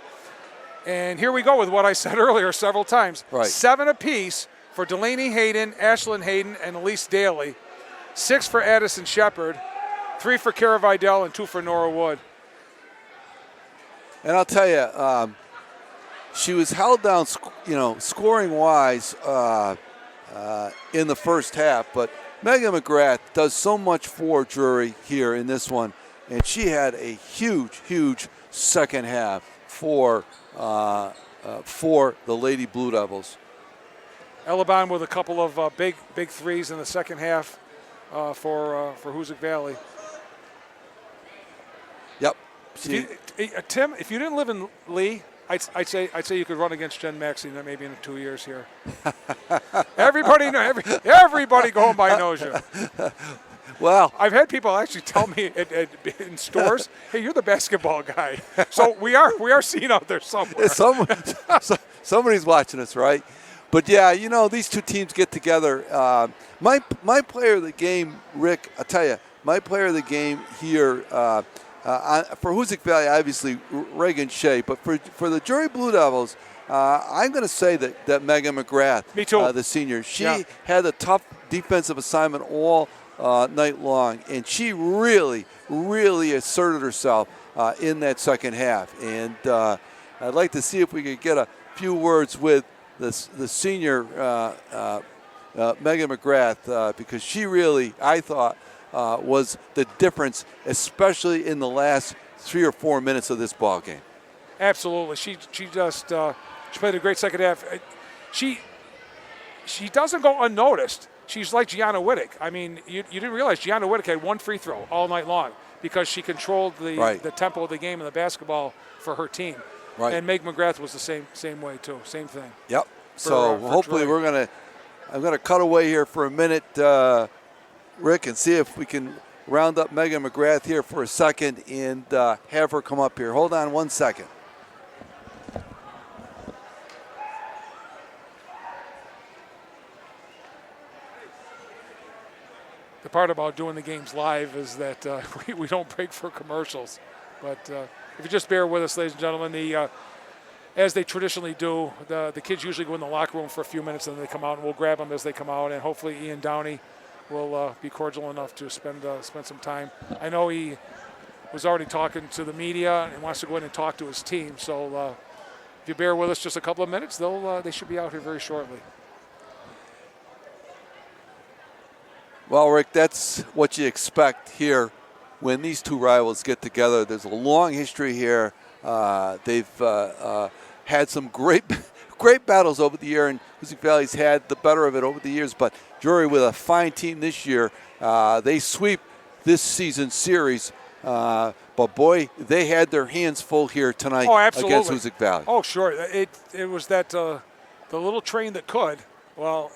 [SPEAKER 2] And here we go with what I said earlier several times.
[SPEAKER 1] Right.
[SPEAKER 2] 7 apiece for Delaney Hayden, Ashlyn Hayden, and Elise Daly. 6 for Addison Shepard. 3 for Kara Vidal, and 2 for Nora Wood.
[SPEAKER 1] And I'll tell you, she was held down, scoring-wise in the first half. But Megan McGrath does so much for Drury here in this one. And she had a huge, huge second half for the Lady Blue Devils.
[SPEAKER 2] Ellabon with a couple of big threes in the second half for Hoosac Valley.
[SPEAKER 1] Yep.
[SPEAKER 2] Tim, if you didn't live in Lee, I'd say you could run against Jen Maxey maybe in 2 years here. Everybody going by knows you.
[SPEAKER 1] Well,
[SPEAKER 2] I've had people actually tell me in stores, "Hey, you're the basketball guy." So we are seen out there somewhere.
[SPEAKER 1] Somebody's watching us, right? But yeah, these two teams get together. My player of the game, Rick, I'll tell you, my player of the game here for Hoosac Valley, obviously Reagan Shea, but for the Drury Blue Devils, I'm going to say that Megan McGrath,
[SPEAKER 2] me too,
[SPEAKER 1] the senior, she had a tough defensive assignment all night long, and she really, really asserted herself in that second half. And I'd like to see if we could get a few words with the senior Megan McGrath because she really, I thought, was the difference, especially in the last 3 or 4 minutes of this ball game.
[SPEAKER 2] Absolutely, she just she played a great second half. She doesn't go unnoticed. She's like Gianna Wittick. I mean, you didn't realize Gianna Wittick had 1 free throw all night long because she controlled the tempo of the game and the basketball for her team.
[SPEAKER 1] Right.
[SPEAKER 2] And Meg McGrath was the same way too, same thing.
[SPEAKER 1] Yep. So hopefully I'm gonna cut away here for a minute, Rick, and see if we can round up Megan McGrath here for a second and have her come up here. Hold on 1 second.
[SPEAKER 2] The part about doing the games live is that we don't break for commercials. But if you just bear with us, ladies and gentlemen, as they traditionally do, the kids usually go in the locker room for a few minutes and then they come out, and we'll grab them as they come out. And hopefully Ian Downey will be cordial enough to spend some time. I know he was already talking to the media and wants to go in and talk to his team. So if you bear with us just a couple of minutes, they should be out here very shortly.
[SPEAKER 1] Well, Rick, that's what you expect here when these two rivals get together. There's a long history here. They've had some great battles over the year, and Hoosac Valley's had the better of it over the years. But Drury with a fine team this year. They sweep this season's series. But, boy, they had their hands full here tonight against Hoosac Valley.
[SPEAKER 2] Oh, sure. It was that the little train that could. Well,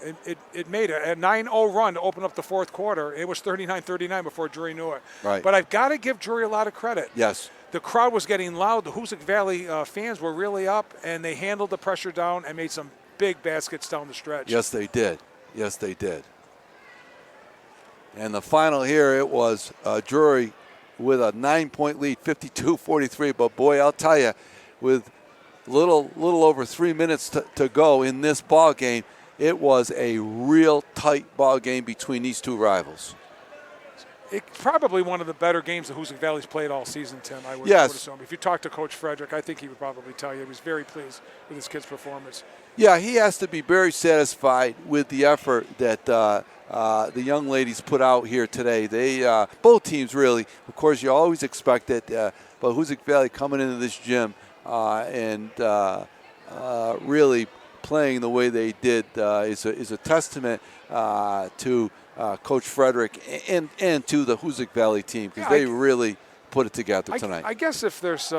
[SPEAKER 2] it made a 9-0 run to open up the fourth quarter. It was 39-39 before Drury knew it.
[SPEAKER 1] Right.
[SPEAKER 2] But I've got to give Drury a lot of credit.
[SPEAKER 1] Yes.
[SPEAKER 2] The crowd was getting loud. The Hoosac Valley fans were really up, and they handled the pressure down and made some big baskets down the stretch.
[SPEAKER 1] Yes, they did. Yes, they did. And the final here, it was Drury with a 9-point lead, 52-43. But, boy, I'll tell you, with little over 3 minutes to go in this ball game, it was a real tight ball game between these two rivals.
[SPEAKER 2] It's probably one of the better games that Hoosac Valley's played all season, Tim. I would assume. If you talk to Coach Frederick, I think he would probably tell you he was very pleased with his kid's performance.
[SPEAKER 1] Yeah, he has to be very satisfied with the effort that the young ladies put out here today. They both teams really. Of course, you always expect it, but Hoosac Valley coming into this gym and really playing the way they did is a testament to Coach Frederick and to the Hoosac Valley team because they really put it together tonight.
[SPEAKER 2] I guess if there's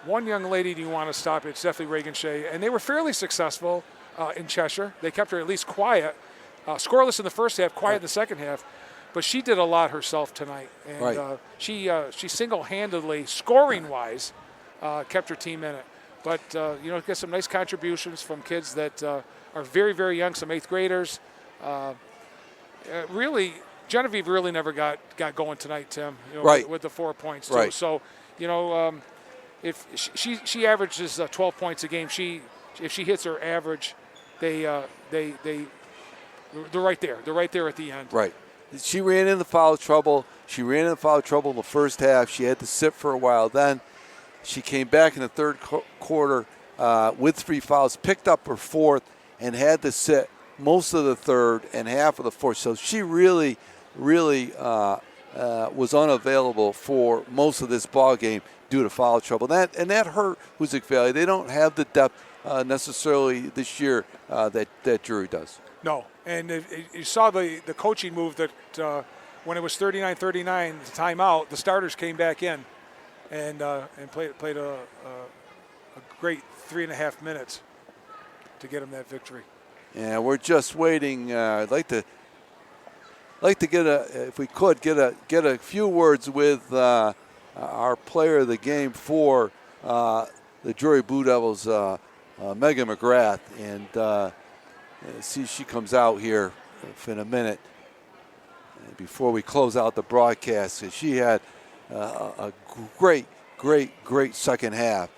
[SPEAKER 2] one young lady you want to stop, it's definitely Reagan Shea, and they were fairly successful in Cheshire. They kept her at least quiet, scoreless in the first half, quiet in the second half, but she did a lot herself tonight, and she single-handedly, scoring-wise, kept her team in it. But, get some nice contributions from kids that are very, very young, some 8th graders. Really, Genevieve really never got going tonight, Tim.
[SPEAKER 1] Right.
[SPEAKER 2] With the 4 points too.
[SPEAKER 1] Right.
[SPEAKER 2] So, if she averages 12 points a game, if she hits her average, they're right there. They're right there at the end.
[SPEAKER 1] Right. She ran into foul trouble. She ran into foul trouble in the first half. She had to sit for a while. Then she came back in the third quarter with 3 fouls, picked up her 4th, and had to sit most of the third and half of the fourth. So she really was unavailable for most of this ball game due to foul trouble. That hurt Hoosac Valley. They don't have the depth necessarily this year that Drury does.
[SPEAKER 2] No, and you saw the coaching move that when it was 39-39, the timeout, the starters came back in and played a great 3.5 minutes to get them that victory.
[SPEAKER 1] Yeah, we're just waiting. I'd like to get if we could get a few words with our player of the game for the Drury Blue Devils, Megan McGrath, and see if she comes out here in a minute before we close out the broadcast. She had a great second half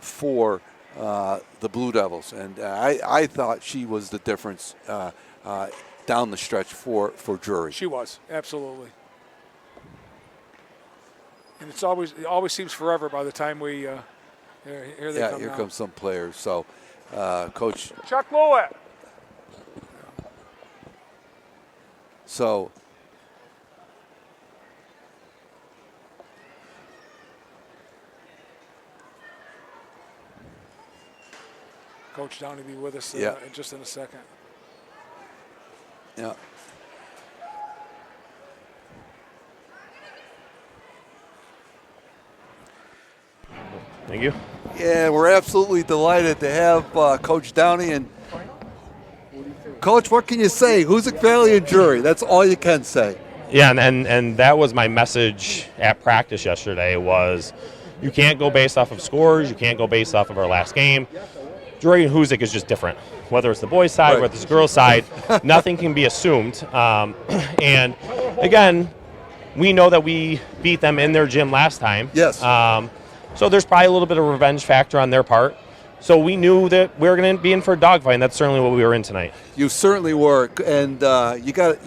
[SPEAKER 1] for the Blue Devils, and I thought she was the difference down the stretch for Drury.
[SPEAKER 2] She was, absolutely. And it always seems forever by the time we here they come.
[SPEAKER 1] Here comes some players. So, Coach
[SPEAKER 2] Chuck Lewitt.
[SPEAKER 1] So.
[SPEAKER 2] Coach Downey be with us just in a second.
[SPEAKER 1] Yeah.
[SPEAKER 6] Thank you.
[SPEAKER 1] Yeah, we're absolutely delighted to have Coach Downey. And Coach, what can you say? Hoosac Valley and Drury. That's all you can say.
[SPEAKER 6] Yeah, and that was my message at practice yesterday was you can't go based off of scores. You can't go based off of our last game. Drury and Hoosac is just different. Whether it's the boys' side,
[SPEAKER 1] Right.
[SPEAKER 6] whether it's the girls' side, nothing can be assumed. And again, we know that we beat them in their gym last time.
[SPEAKER 1] Yes.
[SPEAKER 6] So there's probably a little bit of revenge factor on their part. So we knew that we were going to be in for a dogfight, and that's certainly what we were in tonight.
[SPEAKER 1] You certainly were, and you got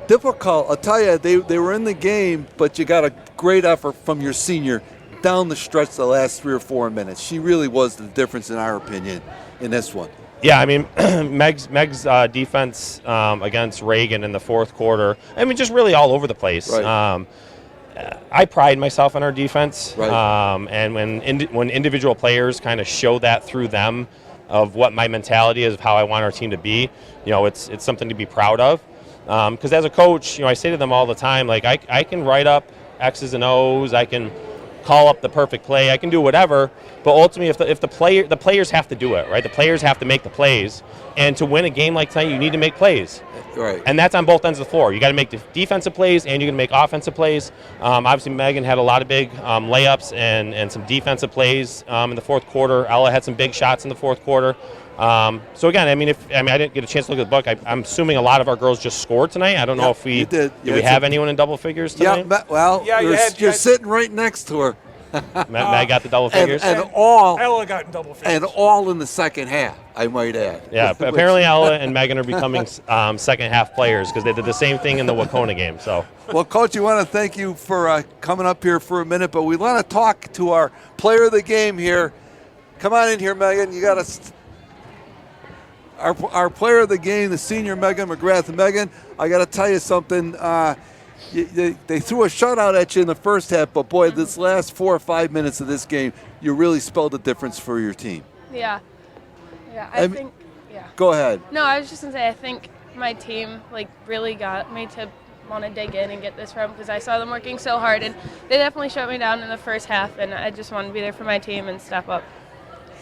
[SPEAKER 1] difficult. I'll tell you, they were in the game, but you got a great effort from your senior down the stretch the last 3 or 4 minutes. She really was the difference, in our opinion, in this one.
[SPEAKER 6] Yeah, I mean, Meg's defense against Reagan in the fourth quarter, I mean, just really all over the place.
[SPEAKER 1] Right.
[SPEAKER 6] I pride myself on our defense,
[SPEAKER 1] Right.
[SPEAKER 6] And when individual players kind of show that through them of what my mentality is, of how I want our team to be, it's something to be proud of. Because as a coach, I say to them all the time, like I can write up X's and O's, I can call up the perfect play, I can do whatever, but ultimately if the players have to do it, right? The players have to make the plays, and to win a game like tonight, you need to make plays.
[SPEAKER 1] Right.
[SPEAKER 6] And that's on both ends of the floor. You got to make the defensive plays, and you can make offensive plays. Obviously, Megan had a lot of big layups and some defensive plays in the fourth quarter. Ella had some big shots in the fourth quarter. So again, I didn't get a chance to look at the book. I'm assuming a lot of our girls just scored tonight. I don't know if we
[SPEAKER 1] did.
[SPEAKER 6] Did we have anyone in double figures tonight?
[SPEAKER 1] You're sitting right next to her.
[SPEAKER 6] Meg got the double figures.
[SPEAKER 1] And all
[SPEAKER 2] Ella got in double figures.
[SPEAKER 1] And all in the second half, I might add.
[SPEAKER 6] Yeah, apparently Ella and Megan are becoming second half players because they did the same thing in the Wacona game. So,
[SPEAKER 1] well, Coach, we want to thank you for coming up here for a minute, but we want to talk to our player of the game here. Come on in here, Megan. You got us. Our player of the game, the senior Megan McGrath. Megan, I got to tell you something. They threw a shutout at you in the first half, but boy, this last 4 or 5 minutes of this game, you really spelled the difference for your team.
[SPEAKER 7] Yeah. I think.
[SPEAKER 1] Go ahead.
[SPEAKER 7] No, I was just gonna say I think my team really got me to want to dig in and get this run because I saw them working so hard, and they definitely shut me down in the first half, and I just wanted to be there for my team and step up.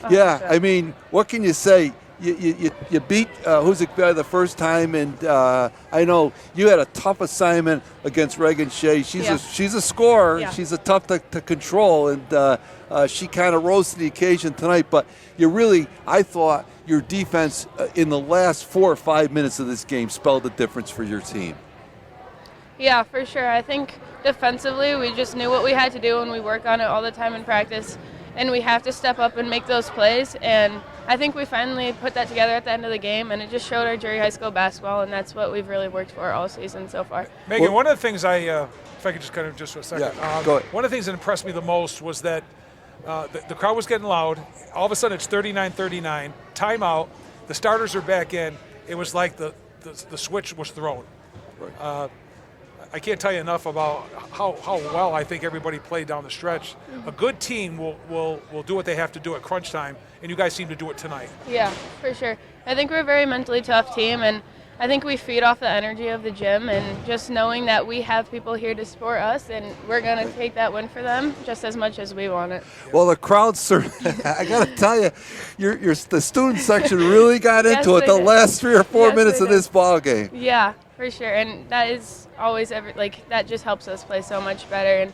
[SPEAKER 7] 100%.
[SPEAKER 1] Yeah, I mean, what can you say?
[SPEAKER 4] you beat Hoosac Valley the first time, and I know you had a tough assignment against Reagan Shea. She's a scorer.
[SPEAKER 7] Yeah.
[SPEAKER 4] She's a tough to control, and she kind of rose to the occasion tonight. But I thought your defense in the last 4 or 5 minutes of this game spelled the difference for your team.
[SPEAKER 7] Yeah, for sure. I think defensively we just knew what we had to do, and we work on it all the time in practice. And we have to step up and make those plays. And I think we finally put that together at the end of the game, and it just showed our Drury High School basketball, and that's what we've really worked for all season so far.
[SPEAKER 2] Megan, one of the things if I could just for a second.
[SPEAKER 4] Yeah, go ahead.
[SPEAKER 2] One of the things that impressed me the most was that the crowd was getting loud. All of a sudden it's 39-39, timeout, the starters are back in. It was like the switch was thrown.
[SPEAKER 4] Right.
[SPEAKER 2] I can't tell you enough about how well I think everybody played down the stretch. A good team will do what they have to do at crunch time, and you guys seem to do it tonight.
[SPEAKER 7] Yeah, for sure. I think we're a very mentally tough team, and I think we feed off the energy of the gym and just knowing that we have people here to support us, and we're going to take that win for them just as much as we want it.
[SPEAKER 4] Well, the crowd, I got to tell you, the student section really got
[SPEAKER 7] Yes,
[SPEAKER 4] into it
[SPEAKER 7] they
[SPEAKER 4] the
[SPEAKER 7] did.
[SPEAKER 4] last 3 or 4
[SPEAKER 7] Yes,
[SPEAKER 4] minutes
[SPEAKER 7] they
[SPEAKER 4] of this ball game.
[SPEAKER 7] Yeah, for sure. And that is always that just helps us play so much better. And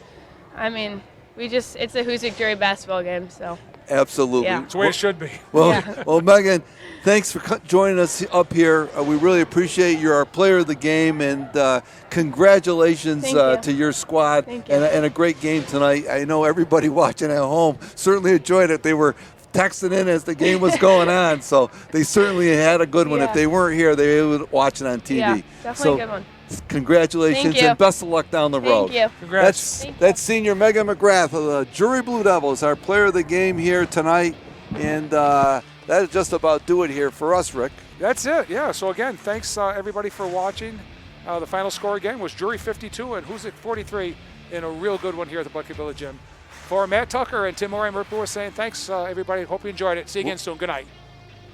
[SPEAKER 7] I mean, it's a Hoosac Drury basketball game, so.
[SPEAKER 4] Absolutely.
[SPEAKER 7] Yeah.
[SPEAKER 2] It's the way it should be.
[SPEAKER 4] Well, Megan, thanks for joining us up here. We really appreciate you're our player of the game, and congratulations
[SPEAKER 7] Thank you.
[SPEAKER 4] to your squad.
[SPEAKER 7] Thank you.
[SPEAKER 4] And a great game tonight. I know everybody watching at home certainly enjoyed it. They were texting in as the game was going on, so they certainly had a good one.
[SPEAKER 7] Yeah.
[SPEAKER 4] If they weren't here, they were watching on TV.
[SPEAKER 7] Yeah, definitely a good one.
[SPEAKER 4] Congratulations
[SPEAKER 7] Thank you.
[SPEAKER 4] and best of luck down the road.
[SPEAKER 7] Thank you.
[SPEAKER 2] Congrats.
[SPEAKER 4] That's senior Megan McGrath of the Drury Blue Devils, our player of the game here tonight. And that is just about do it here for us, Rick.
[SPEAKER 2] That's it, yeah. So again, thanks everybody for watching. The final score again was Drury 52 and Hoosac 43 in a real good one here at the Bucket Village Gym. For Matt Tucker and Tim Moore, I'm Rick Lewis saying thanks everybody. Hope you enjoyed it. See you again soon. Good night.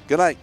[SPEAKER 4] Good night.